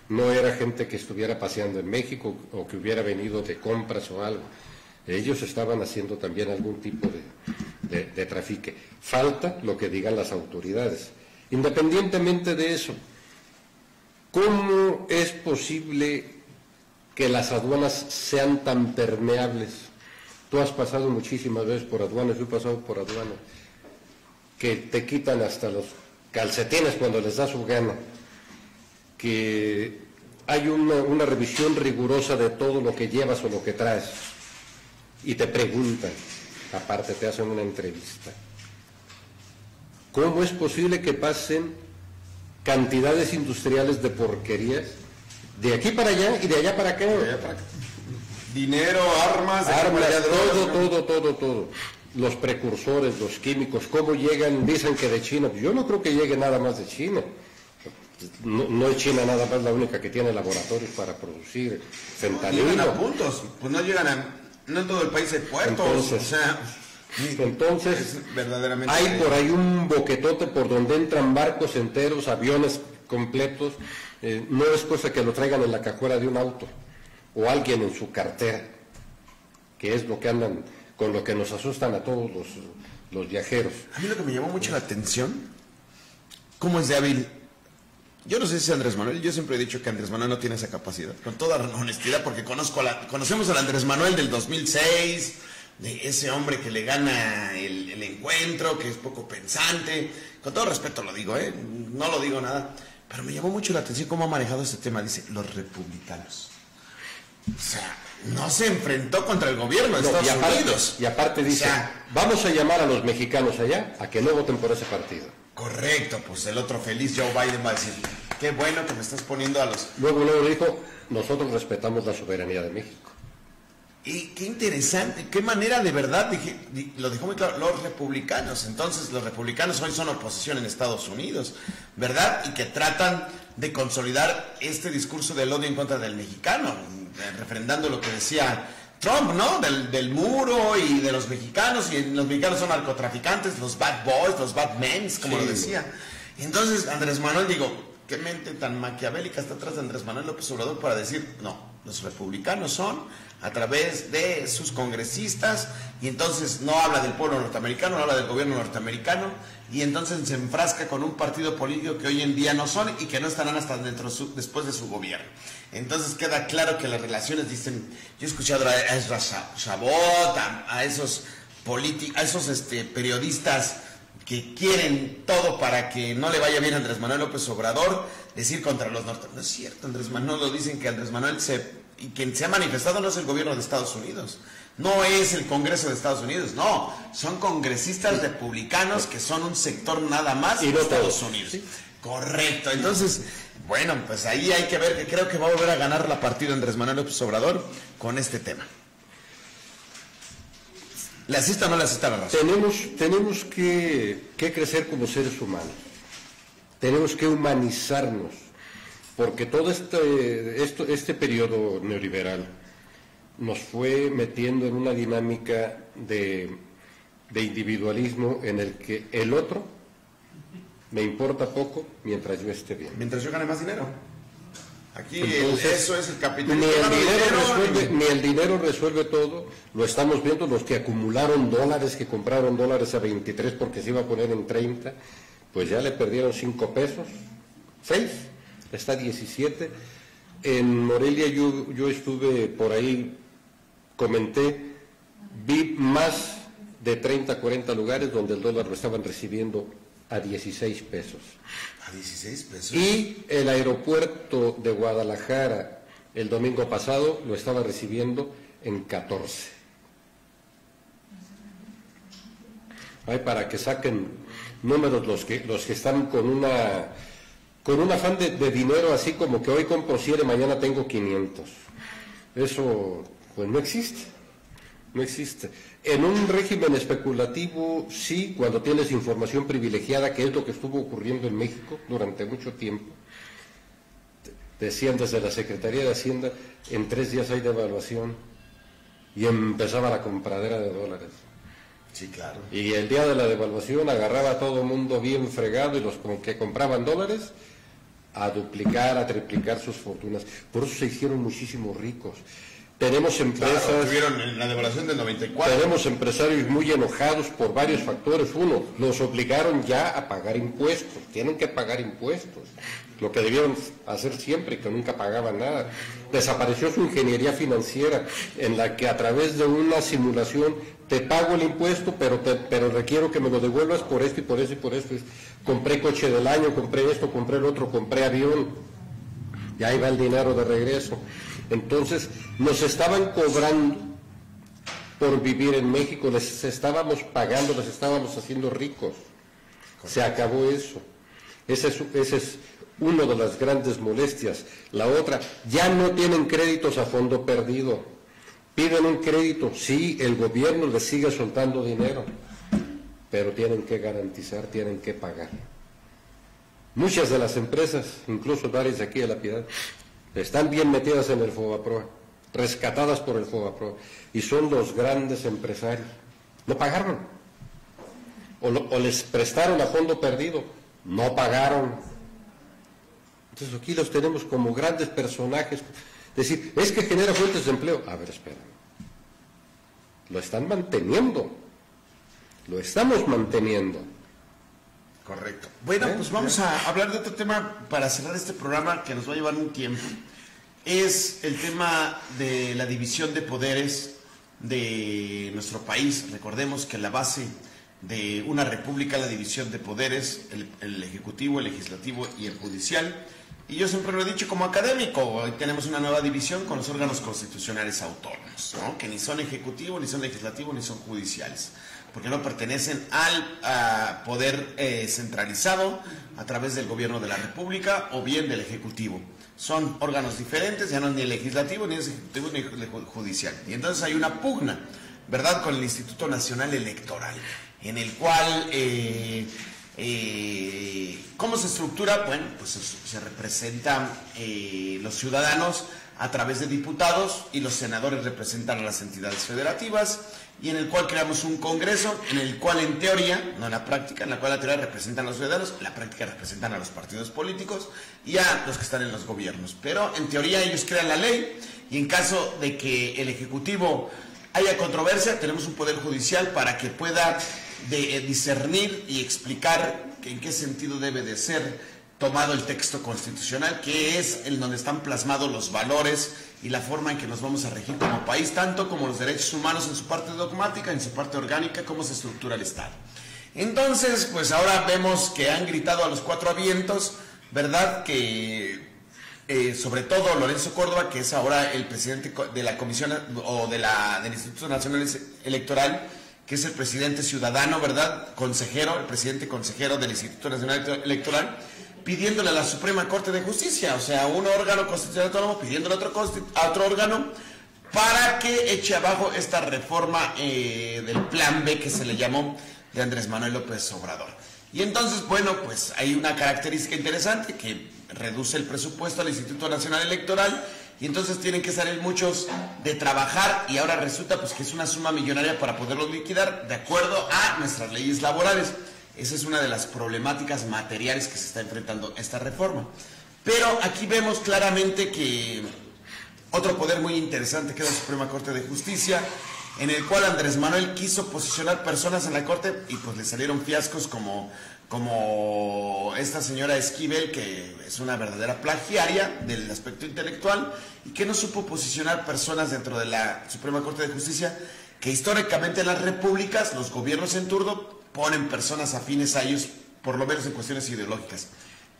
No era gente que estuviera paseando en México o que hubiera venido de compras o algo. Ellos estaban haciendo también algún tipo de trafique. Falta lo que digan las autoridades. Independientemente de eso, ¿cómo es posible que las aduanas sean tan permeables? Tú has pasado muchísimas veces por aduanas, yo he pasado por aduanas, que te quitan hasta los calcetines cuando les da su gana, que hay una revisión rigurosa de todo lo que llevas o lo que traes, y te preguntan, aparte te hacen una entrevista. ¿Cómo es posible que pasen cantidades industriales de porquerías de aquí para allá y de allá para acá? Dinero, armas, todo. Los precursores, los químicos, ¿cómo llegan? Dicen que de China. Yo no creo que llegue nada más de China. No es China nada más la única que tiene laboratorios para producir fentanilo. Llegan a puntos, pues no en todo el país hay puertos, entonces verdaderamente hay por ahí un boquetote por donde entran barcos enteros, aviones completos. No es cosa que lo traigan en la cajuela de un auto o alguien en su cartera, que es lo que andan, con lo que nos asustan a todos los viajeros. A mí lo que me llamó mucho la atención, ¿cómo es de hábil? Yo no sé si es Andrés Manuel, yo siempre he dicho que Andrés Manuel no tiene esa capacidad, con toda honestidad, porque conocemos al Andrés Manuel del 2006, de ese hombre que le gana el encuentro, que es poco pensante, con todo respeto lo digo, no lo digo nada, pero me llamó mucho la atención cómo ha manejado este tema. Dice, los republicanos. O sea, no se enfrentó contra el gobierno de Estados Unidos. Y aparte dice, vamos a llamar a los mexicanos allá a que no voten por ese partido. Correcto, pues el otro feliz Joe Biden va a decir, qué bueno que me estás poniendo a los... Luego dijo, nosotros respetamos la soberanía de México. Y qué interesante, qué manera de verdad, lo dijo muy claro, los republicanos. Entonces los republicanos hoy son oposición en Estados Unidos, ¿verdad? Y que tratan de consolidar este discurso del odio en contra del mexicano, refrendando lo que decía Trump, ¿no? Del muro y de los mexicanos, y los mexicanos son narcotraficantes, los bad boys, los bad men, como lo decía. Entonces Andrés Manuel, qué mente tan maquiavélica está atrás de Andrés Manuel López Obrador para decir, no, los republicanos son a través de sus congresistas, y entonces no habla del pueblo norteamericano, no habla del gobierno norteamericano, y entonces se enfrasca con un partido político que hoy en día no son y que no estarán hasta después de su gobierno. Entonces queda claro que las relaciones, dicen, yo he escuchado a Ezra Shabot, a esos periodistas que quieren todo para que no le vaya bien a Andrés Manuel López Obrador, decir contra los norteamericanos. No es cierto, Andrés Manuel, lo dicen que Andrés Manuel y quien se ha manifestado no es el gobierno de Estados Unidos, no es el Congreso de Estados Unidos, no, son congresistas republicanos que son un sector nada más de Estados Unidos. ¿Sí? Correcto, entonces, bueno, pues ahí hay que ver, que creo que va a volver a ganar la partida Andrés Manuel López Obrador con este tema. ¿Le asista o no le asista la razón? Tenemos que crecer como seres humanos, tenemos que humanizarnos, porque todo este periodo neoliberal nos fue metiendo en una dinámica de individualismo en el que el otro me importa poco mientras yo esté bien. Mientras yo gane más dinero. Aquí entonces, eso es el capitalismo. Ni el dinero resuelve todo, lo estamos viendo, los que acumularon dólares, que compraron dólares a 23 porque se iba a poner en 30, pues ya le perdieron 5 pesos, 6, está 17. En Morelia yo estuve por ahí, comenté, vi más de 30, 40 lugares donde el dólar lo estaban recibiendo a 16 pesos. ¿A 16 pesos? Y el aeropuerto de Guadalajara el domingo pasado lo estaba recibiendo en 14. Hay para que saquen números los que están con un afán de dinero, así como que hoy compro 100 y mañana tengo 500. Eso pues no existe. No existe. En un régimen especulativo, sí, cuando tienes información privilegiada, que es lo que estuvo ocurriendo en México durante mucho tiempo. Decían desde la Secretaría de Hacienda, en 3 días hay devaluación, y empezaba la compradera de dólares. Sí, claro. Y el día de la devaluación agarraba a todo el mundo bien fregado, y los que compraban dólares, a duplicar, a triplicar sus fortunas. Por eso se hicieron muchísimos ricos. Tenemos empresas... Claro, tuvieron en la devaluación del 94. Tenemos empresarios muy enojados por varios factores. Uno, los obligaron ya a pagar impuestos. Tienen que pagar impuestos. Lo que debieron hacer siempre, que nunca pagaban nada. Desapareció su ingeniería financiera, en la que a través de una simulación te pago el impuesto, pero requiero que me lo devuelvas por esto y por esto y por esto. Compré coche del año, compré esto, compré el otro, compré avión. Y ahí va el dinero de regreso. Entonces, nos estaban cobrando por vivir en México, les estábamos pagando, les estábamos haciendo ricos. Se acabó eso. Esa es una de las grandes molestias. La otra, ya no tienen créditos a fondo perdido. Piden un crédito, sí, el gobierno les sigue soltando dinero, pero tienen que garantizar, tienen que pagar. Muchas de las empresas, incluso varias de aquí de La Piedad, están bien metidas en el FOBAPROA, rescatadas por el FOBAPROA, y son los grandes empresarios. No pagaron. O les prestaron a fondo perdido, no pagaron. Entonces aquí los tenemos como grandes personajes. Decir, es que genera fuentes de empleo. A ver, espera. Lo están manteniendo. Lo estamos manteniendo. Correcto. Bueno, pues vamos a hablar de otro tema para cerrar este programa que nos va a llevar un tiempo. Es el tema de la división de poderes de nuestro país. Recordemos que la base de una república es la división de poderes, el ejecutivo, el legislativo y el judicial. Y yo siempre lo he dicho como académico, hoy tenemos una nueva división con los órganos constitucionales autónomos, ¿no? Que ni son ejecutivo, ni son legislativo, ni son judiciales, porque no pertenecen al poder centralizado a través del gobierno de la República o bien del Ejecutivo. Son órganos diferentes, ya no es ni el legislativo, ni el ejecutivo, ni el judicial. Y entonces hay una pugna, ¿verdad?, con el Instituto Nacional Electoral, en el cual, ¿cómo se estructura? Bueno, pues se representan los ciudadanos a través de diputados y los senadores representan a las entidades federativas y en el cual creamos un congreso, en el cual en teoría, no en la práctica, en la cual la teoría representan a los ciudadanos, en la práctica representan a los partidos políticos y a los que están en los gobiernos. Pero en teoría ellos crean la ley y en caso de que el Ejecutivo haya controversia, tenemos un poder judicial para que pueda discernir y explicar en qué sentido debe de ser tomado el texto constitucional, que es el donde están plasmados los valores y la forma en que nos vamos a regir como país, tanto como los derechos humanos en su parte dogmática, en su parte orgánica, cómo se estructura el Estado. Entonces, pues ahora vemos que han gritado a los cuatro vientos, ¿verdad? Que sobre todo Lorenzo Córdoba, que es ahora el presidente de la Comisión o del Instituto Nacional Electoral, que es el presidente ciudadano, ¿verdad? Consejero, el presidente consejero del Instituto Nacional Electoral, pidiéndole a la Suprema Corte de Justicia, o sea, un órgano constitucional autónomo pidiéndole a otro órgano para que eche abajo esta reforma del Plan B que se le llamó de Andrés Manuel López Obrador. Y entonces, bueno, pues hay una característica interesante que reduce el presupuesto al Instituto Nacional Electoral y entonces tienen que salir muchos de trabajar y ahora resulta pues que es una suma millonaria para poderlo liquidar de acuerdo a nuestras leyes laborales. Esa es una de las problemáticas materiales que se está enfrentando esta reforma. Pero aquí vemos claramente que otro poder muy interesante que es la Suprema Corte de Justicia, en el cual Andrés Manuel quiso posicionar personas en la Corte y pues le salieron fiascos como esta señora Esquivel, que es una verdadera plagiaria del aspecto intelectual y que no supo posicionar personas dentro de la Suprema Corte de Justicia, que históricamente en las repúblicas, los gobiernos en turno ponen personas afines a ellos, por lo menos en cuestiones ideológicas,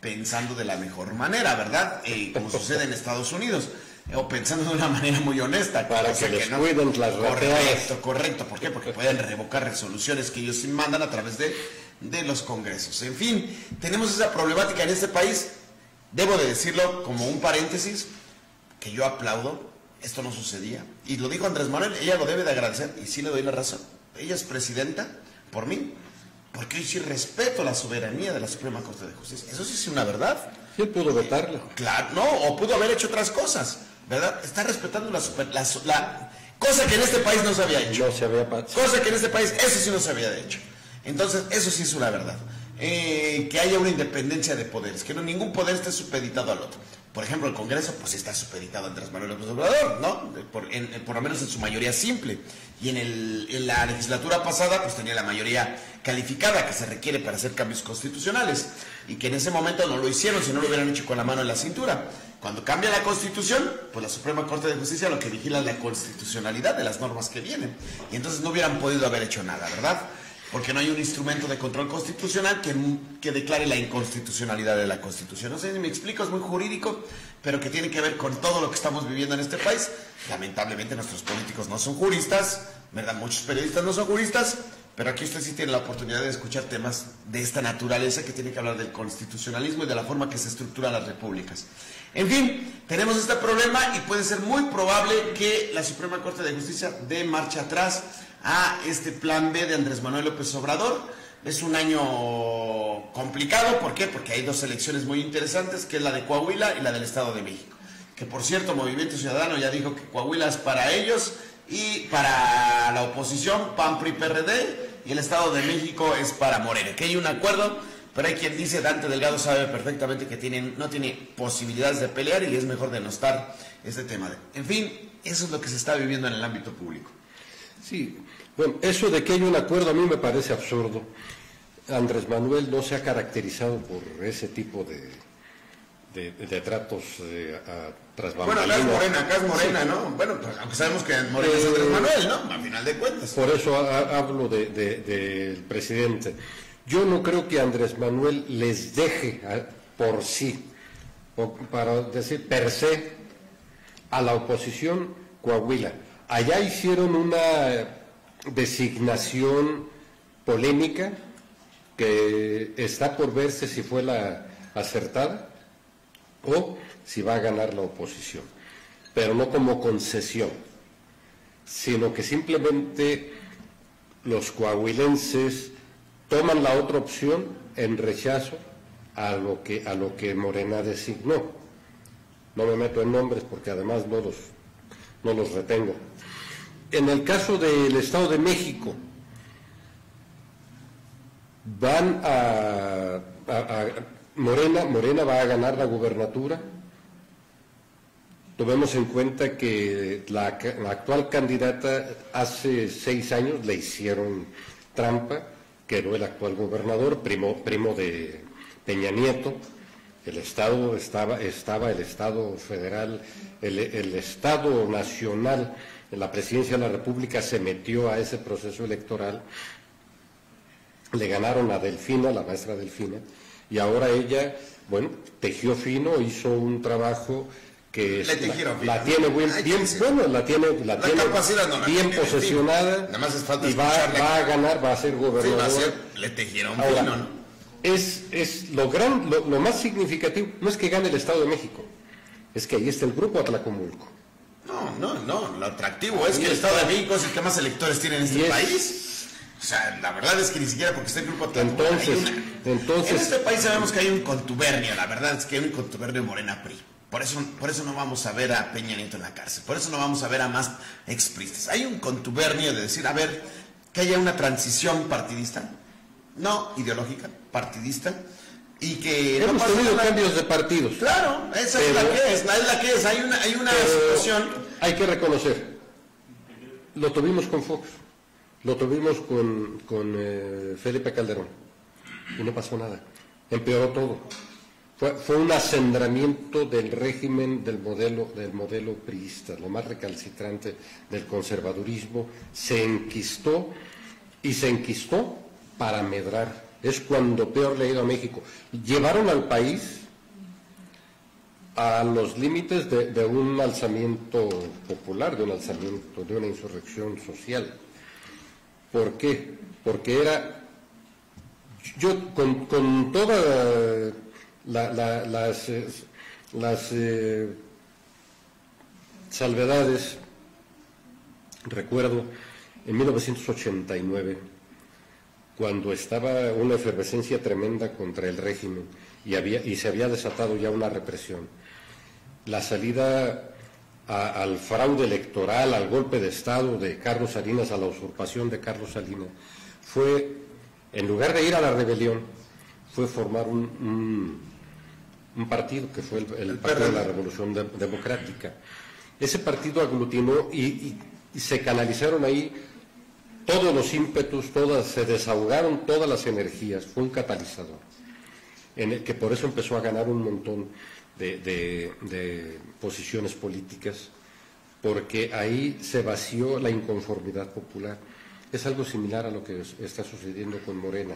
pensando de la mejor manera, ¿verdad? Como sucede en Estados Unidos, o pensando de una manera muy honesta. Para que les cuiden las rateadas. Correcto. ¿Por qué? Porque pueden revocar resoluciones que ellos mandan a través de los congresos. En fin, tenemos esa problemática en este país. Debo de decirlo como un paréntesis, que yo aplaudo, esto no sucedía. Y lo dijo Andrés Manuel, ella lo debe de agradecer, y sí le doy la razón. Ella es presidenta por mí, porque hoy sí respeto la soberanía de la Suprema Corte de Justicia. Eso sí es una verdad. Sí, pudo vetarla. Claro, no, o pudo haber hecho otras cosas, ¿verdad? Está respetando la cosa que en este país no se había hecho. No se había hecho. Cosa que en este país, eso sí no se había hecho. Entonces, eso sí es una verdad. Que haya una independencia de poderes, que ningún poder esté supeditado al otro. Por ejemplo, el Congreso pues está supeditado a Andrés Manuel López Obrador, ¿no? Por lo menos en su mayoría simple. Y en la legislatura pasada pues tenía la mayoría calificada que se requiere para hacer cambios constitucionales. Y que en ese momento no lo hicieron, si no lo hubieran hecho con la mano en la cintura. Cuando cambia la Constitución, pues la Suprema Corte de Justicia lo que vigila es la constitucionalidad de las normas que vienen. Y entonces no hubieran podido haber hecho nada, ¿verdad? Porque no hay un instrumento de control constitucional que declare la inconstitucionalidad de la Constitución. No sé si me explico, es muy jurídico, pero que tiene que ver con todo lo que estamos viviendo en este país. Lamentablemente nuestros políticos no son juristas, ¿verdad? Muchos periodistas no son juristas, pero aquí usted sí tiene la oportunidad de escuchar temas de esta naturaleza que tiene que hablar del constitucionalismo y de la forma que se estructuran las repúblicas. En fin, tenemos este problema y puede ser muy probable que la Suprema Corte de Justicia dé marcha atrás a este plan B de Andrés Manuel López Obrador. Es un año complicado, ¿por qué? Porque hay dos elecciones muy interesantes, que es la de Coahuila y la del Estado de México. Que por cierto, Movimiento Ciudadano ya dijo que Coahuila es para ellos y para la oposición, PAN, PRI, PRD, y el Estado de México es para Morena. Que hay un acuerdo, pero hay quien dice, Dante Delgado sabe perfectamente que no tiene posibilidades de pelear y es mejor denostar este tema. En fin, eso es lo que se está viviendo en el ámbito público. Sí, bueno, eso de que hay un acuerdo a mí me parece absurdo. Andrés Manuel no se ha caracterizado por ese tipo de tratos tras bambalinas. Bueno, acá es Morena, ¿no? Bueno, pues, aunque sabemos que Morena es Andrés Manuel, ¿no? Al final de cuentas. Por eso hablo del presidente. Yo no creo que Andrés Manuel les deje por sí, para decir per se, a la oposición Coahuila. Allá hicieron una designación polémica que está por verse si fue la acertada o si va a ganar la oposición, pero no como concesión, sino que simplemente los coahuilenses toman la otra opción en rechazo a lo que Morena designó. No me meto en nombres porque además no los retengo. En el caso del Estado de México, Morena va a ganar la gubernatura. Tomemos en cuenta que la actual candidata hace 6 años le hicieron trampa, quedó el actual gobernador, primo de Peña Nieto. El Estado estaba el Estado federal, el Estado nacional, en la presidencia de la República se metió a ese proceso electoral, le ganaron a Delfina, la maestra Delfina, y ahora ella, bueno, tejió fino, hizo un trabajo que la tiene bien posesionada, nada más es falta y va a ganar, va a ser gobernadora. Sí, le tejieron fino, ¿no? Es lo más significativo, no es que gane el Estado de México, es que ahí está el grupo Atlacomulco. No, lo atractivo es que el Estado de México es el que más electores tiene en este país. O sea, la verdad es que ni siquiera porque está el grupo Atlacomulco. Entonces, en este país sabemos que hay un contubernio, la verdad es que hay un contubernio Morena-PRI. Por eso no vamos a ver a Peña Nieto en la cárcel, por eso no vamos a ver a más expristas. Hay un contubernio de decir, a ver, que haya una transición partidista, no ideológica, partidista, y que hemos tenido cambios de partidos. Claro, esa es la que es, hay una situación. Hay que reconocer, lo tuvimos con Fox, lo tuvimos con Felipe Calderón, y no pasó nada, empeoró todo. Fue un acendramiento del régimen del modelo priista, lo más recalcitrante del conservadurismo, se enquistó para medrar. Es cuando peor le ha ido a México. Llevaron al país a los límites de un alzamiento popular, de una insurrección social. ¿Por qué? Porque yo con todas las salvedades, recuerdo en 1989, cuando estaba una efervescencia tremenda contra el régimen y se había desatado ya una represión. La salida al fraude electoral, al golpe de Estado de Carlos Salinas, a la usurpación de Carlos Salinas, fue, en lugar de ir a la rebelión, fue formar un partido que fue el Partido de la Revolución Democrática. Ese partido aglutinó y se canalizaron ahí todos los ímpetus, se desahogaron todas las energías, fue un catalizador, en el que por eso empezó a ganar un montón de posiciones políticas, porque ahí se vació la inconformidad popular. Es algo similar a lo que está sucediendo con Morena.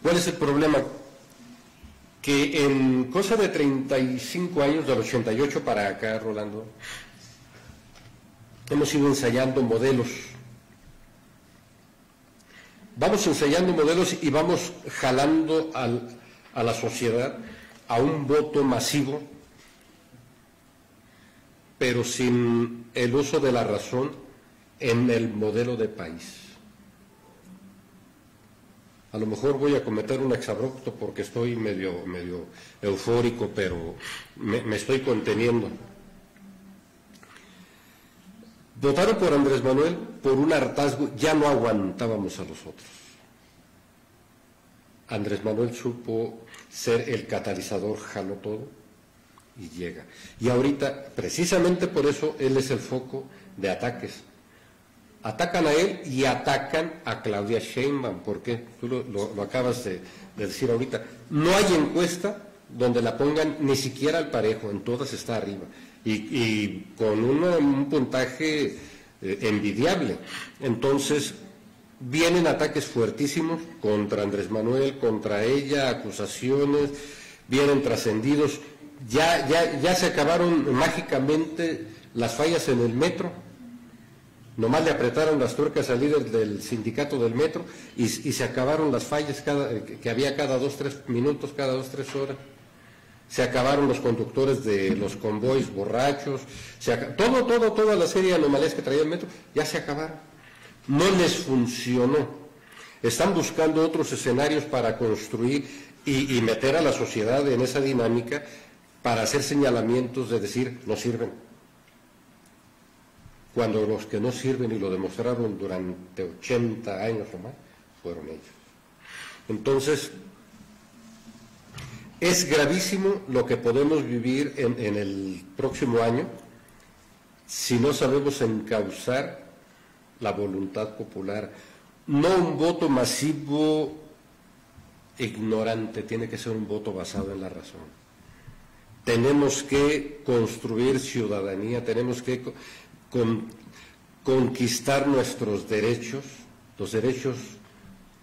¿Cuál es el problema? Que en cosa de 35 años, del 88 para acá, Rolando, hemos ido ensayando modelos. Vamos ensayando modelos y vamos jalando a la sociedad a un voto masivo, pero sin el uso de la razón en el modelo de país. A lo mejor voy a cometer un exabrupto porque estoy medio eufórico, pero me estoy conteniendo. Votaron por Andrés Manuel por un hartazgo, ya no aguantábamos a los otros. Andrés Manuel supo ser el catalizador, jaló todo y llega. Y ahorita, precisamente por eso, él es el foco de ataques. Atacan a él y atacan a Claudia Sheinbaum. ¿Por qué? Tú lo acabas de decir ahorita. No hay encuesta donde la pongan ni siquiera al parejo, en todas está arriba. Y con un puntaje envidiable. Entonces, vienen ataques fuertísimos contra Andrés Manuel, contra ella, acusaciones, vienen trascendidos. Ya se acabaron mágicamente las fallas en el metro. Nomás le apretaron las tuercas al líder del sindicato del metro y se acabaron las fallas que había cada 2-3 minutos, cada 2-3 horas. Se acabaron los conductores de los convoys borrachos, toda la serie de anomalías que traía el metro, ya se acabaron. No les funcionó. Están buscando otros escenarios para construir y meter a la sociedad en esa dinámica para hacer señalamientos de decir, no sirven. cuando los que no sirven, y lo demostraron durante 80 años o más, fueron ellos. Entonces, es gravísimo lo que podemos vivir en el próximo año si no sabemos encauzar la voluntad popular. No un voto masivo ignorante, tiene que ser un voto basado en la razón. Tenemos que construir ciudadanía, tenemos que conquistar nuestros derechos. Los derechos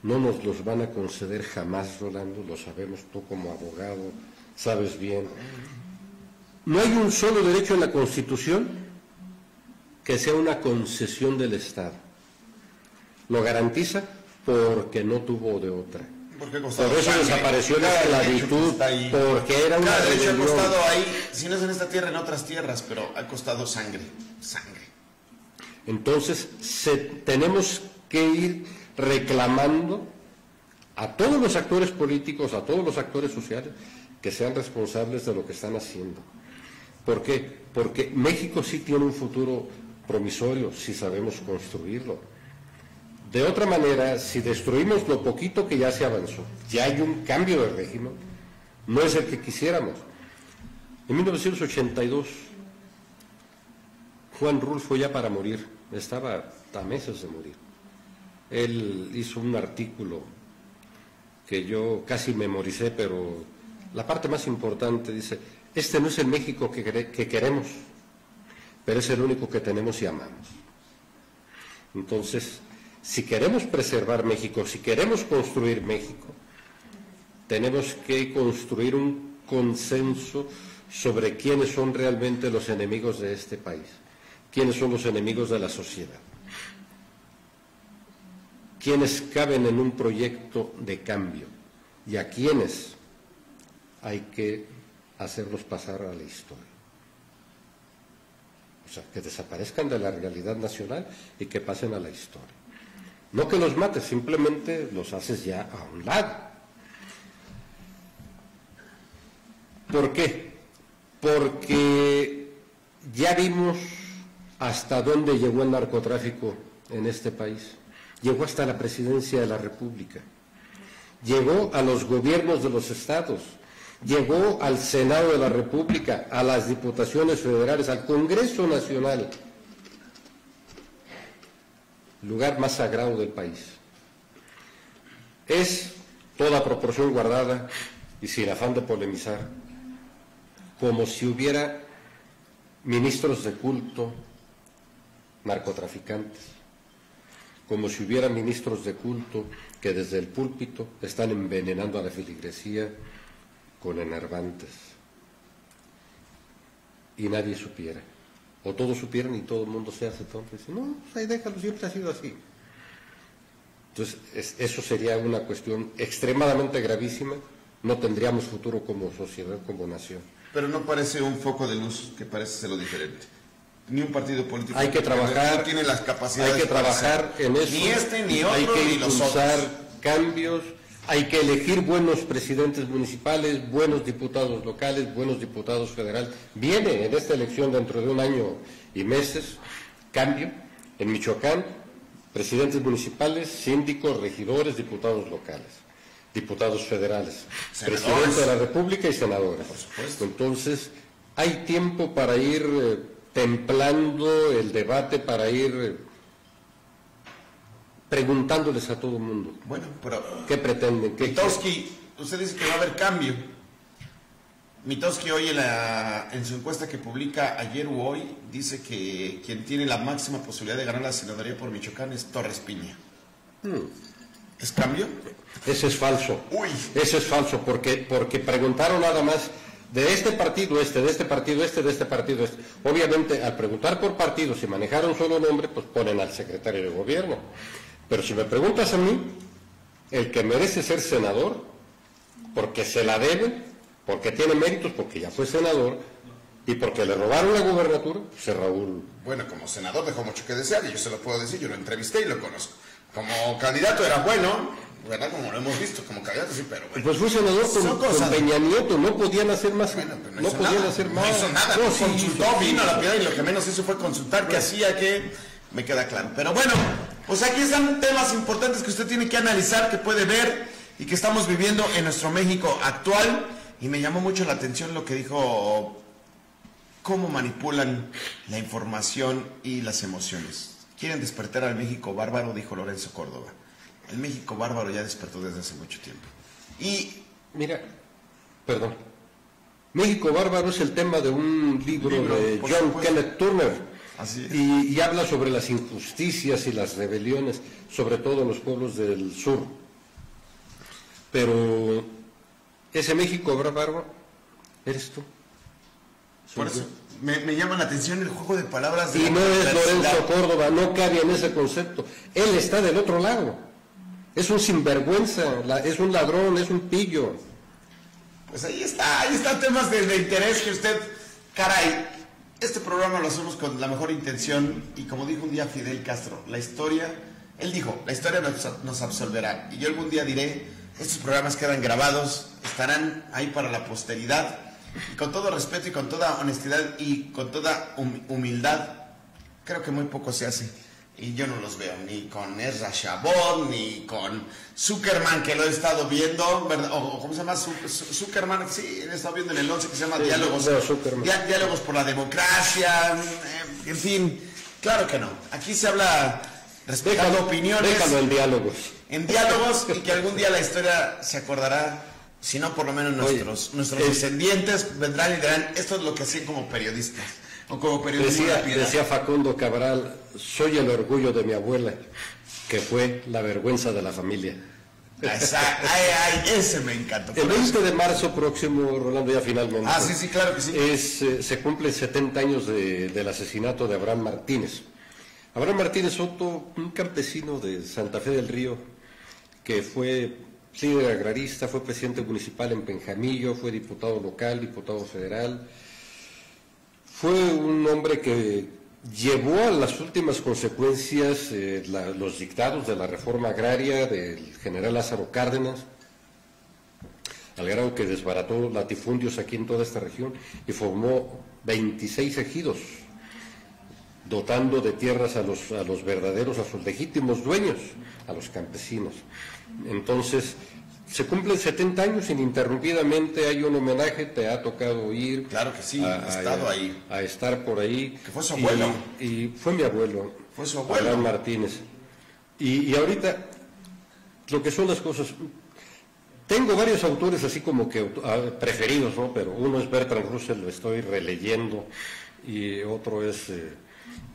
no nos los van a conceder jamás, Rolando, lo sabemos, tú como abogado sabes bien. No hay un solo derecho en la Constitución que sea una concesión del Estado. Lo garantiza porque no tuvo de otra. Porque por eso desapareció la esclavitud, porque era una cada derecho rebelión. ha costado ahí, si no es en esta tierra, en otras tierras, pero ha costado sangre. Entonces, tenemos que ir reclamando a todos los actores políticos, a todos los actores sociales, que sean responsables de lo que están haciendo. ¿Por qué? Porque México sí tiene un futuro promisorio si sabemos construirlo. De otra manera, si destruimos lo poquito que ya se avanzó, ya hay un cambio de régimen, no es el que quisiéramos. En 1982, Juan Rulfo ya para morir, estaba a meses de morir. Él hizo un artículo que yo casi memoricé, pero la parte más importante dice: este no es el México que queremos, pero es el único que tenemos y amamos. Entonces, si queremos preservar México, si queremos construir México, tenemos que construir un consenso sobre quiénes son realmente los enemigos de este país, quiénes son los enemigos de la sociedad, quiénes caben en un proyecto de cambio y a quiénes hay que hacerlos pasar a la historia. O sea, que desaparezcan de la realidad nacional y que pasen a la historia. No que los mates, simplemente los haces ya a un lado. ¿Por qué? Porque ya vimos hasta dónde llegó el narcotráfico en este país. Llegó hasta la presidencia de la República. Llegó a los gobiernos de los estados. Llegó al Senado de la República, a las diputaciones federales, al Congreso Nacional. Lugar más sagrado del país. Es, toda proporción guardada y sin afán de polemizar, como si hubiera ministros de culto narcotraficantes, como si hubiera ministros de culto que desde el púlpito están envenenando a la feligresía con enervantes y nadie supiera. O todos supieran y todo el mundo se hace tonto. Dice, no, pues ahí déjalo, siempre ha sido así. Entonces, eso sería una cuestión extremadamente gravísima. No tendríamos futuro como sociedad, como nación. Pero no parece un foco de luz que parece ser lo diferente. Ni un partido político. Hay que trabajar. No tiene las capacidades. Hay que trabajar en eso. Ni este, ni otro, hay que ni los otros. impulsar cambios. Hay que elegir buenos presidentes municipales, buenos diputados locales, buenos diputados federales. Viene en esta elección dentro de un año y meses cambio en Michoacán, presidentes municipales, síndicos, regidores, diputados locales, diputados federales, senadores, presidente de la República y senadores. Por supuesto. Entonces, hay tiempo para ir templando el debate, para ir preguntándoles a todo el mundo. Bueno, pero ¿qué pretenden? Mitofsky, usted dice que va a haber cambio. Mitofsky hoy en su encuesta que publica ayer u hoy dice que quien tiene la máxima posibilidad de ganar la senaduría por Michoacán es Torres Piña. ¿Es cambio? Ese es falso. Uy. Ese es falso, porque preguntaron nada más de este partido este, de este partido este, de este partido este. Obviamente, al preguntar por partidos y manejar un solo nombre, pues ponen al secretario de gobierno. Pero si me preguntas a mí, el que merece ser senador, porque se la deben, porque tiene méritos, porque ya fue senador, y porque le robaron la gubernatura, pues es Raúl. Bueno, como senador dejó mucho que desear, y yo se lo puedo decir, yo lo entrevisté y lo conozco. Como candidato era bueno, ¿verdad? Como lo hemos visto, como candidato, sí, pero bueno. Pues fue senador con Peña Nieto, no podían hacer más. Bueno, pero no podían nada, hacer no más. hizo nada, No, no, sí, consultó, vino a la Piedad y lo que menos hizo fue consultar, que hacía que, me queda claro. Pero bueno, pues aquí están temas importantes que usted tiene que analizar, que puede ver y que estamos viviendo en nuestro México actual. Y me llamó mucho la atención lo que dijo, cómo manipulan la información y las emociones. Quieren despertar al México bárbaro, dijo Lorenzo Córdoba. El México bárbaro ya despertó desde hace mucho tiempo. Y mira, perdón. México bárbaro es el tema de un libro de John Kenneth Turner. Así es. Y habla sobre las injusticias y las rebeliones, sobre todo en los pueblos del sur. Pero ese México bárbaro eres tú. Por eso me llama la atención el juego de palabras. Y no es Lorenzo Córdoba, no cabe en ese concepto. Él está del otro lado. Es un sinvergüenza, es un ladrón, es un pillo. Pues ahí está temas de interés que usted, caray, este programa lo hacemos con la mejor intención y como dijo un día Fidel Castro, la historia, él dijo, la historia nos absolverá. Y yo algún día diré, estos programas quedan grabados, estarán ahí para la posteridad. Y con todo respeto y con toda honestidad y con toda humildad, creo que muy poco se hace. Y yo no los veo, ni con Ezra Shabot, ni con Zuckerman, que lo he estado viendo, ¿verdad? O ¿cómo se llama? Zuckerman, sí, he estado viendo en el 11 que se llama sí, Diálogos por la Democracia, en fin, claro que no. Aquí se habla respetando opiniones. Déjalo en diálogos. En diálogos y que algún día la historia se acordará. Si no, por lo menos nuestros descendientes vendrán y dirán, esto es lo que hacían como periodistas, o como periodistas. Decía Facundo Cabral, soy el orgullo de mi abuela, que fue la vergüenza de la familia. Ese me encantó. El 20 de marzo próximo, Rolando, ya finalmente. Sí, claro que sí. Se cumplen 70 años del asesinato de Abraham Martínez. Abraham Martínez Soto, un campesino de Santa Fe del Río, que fue líder agrarista, fue presidente municipal en Penjamillo, fue diputado local, diputado federal. Fue un hombre que llevó a las últimas consecuencias los dictados de la reforma agraria del general Lázaro Cárdenas, al grado que desbarató latifundios aquí en toda esta región y formó 26 ejidos, dotando de tierras a los verdaderos, a sus legítimos dueños, a los campesinos. Entonces, se cumplen 70 años ininterrumpidamente, hay un homenaje, te ha tocado ir. Claro que sí, he estado ahí. A estar por ahí. Que fue su abuelo. Y fue mi abuelo. Fue su abuelo. Abraham Martínez. Y ahorita, lo que son las cosas, tengo varios autores así como que preferidos, ¿no? Pero uno es Bertrand Russell, lo estoy releyendo, y otro es,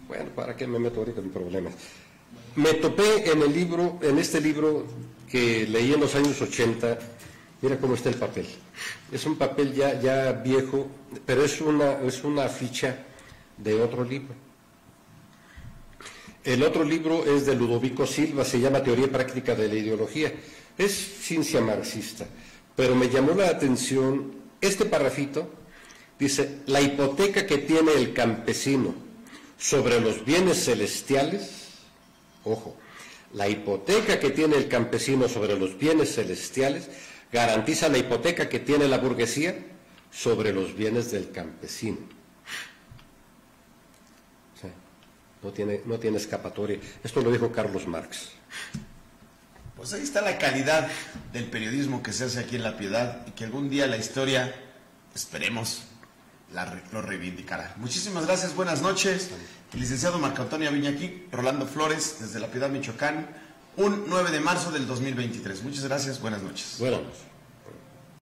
bueno, ¿para qué me meto ahorita en problemas? Me topé en este libro que leí en los años 80, mira cómo está el papel. Es un papel ya viejo, pero es una ficha de otro libro. El otro libro es de Ludovico Silva, se llama Teoría y Práctica de la Ideología. Es ciencia marxista, pero me llamó la atención este parrafito, dice, la hipoteca que tiene el campesino sobre los bienes celestiales, ojo, la hipoteca que tiene el campesino sobre los bienes celestiales garantiza la hipoteca que tiene la burguesía sobre los bienes del campesino. O sea, no tiene escapatoria. Esto lo dijo Carlos Marx. Pues ahí está la calidad del periodismo que se hace aquí en La Piedad y que algún día la historia, esperemos, lo reivindicará. Muchísimas gracias, buenas noches. El licenciado Marco Antonio Aviña aquí, Rolando Flores, desde La Piedad, Michoacán, un 9 de marzo del 2023. Muchas gracias, buenas noches. Buenas noches.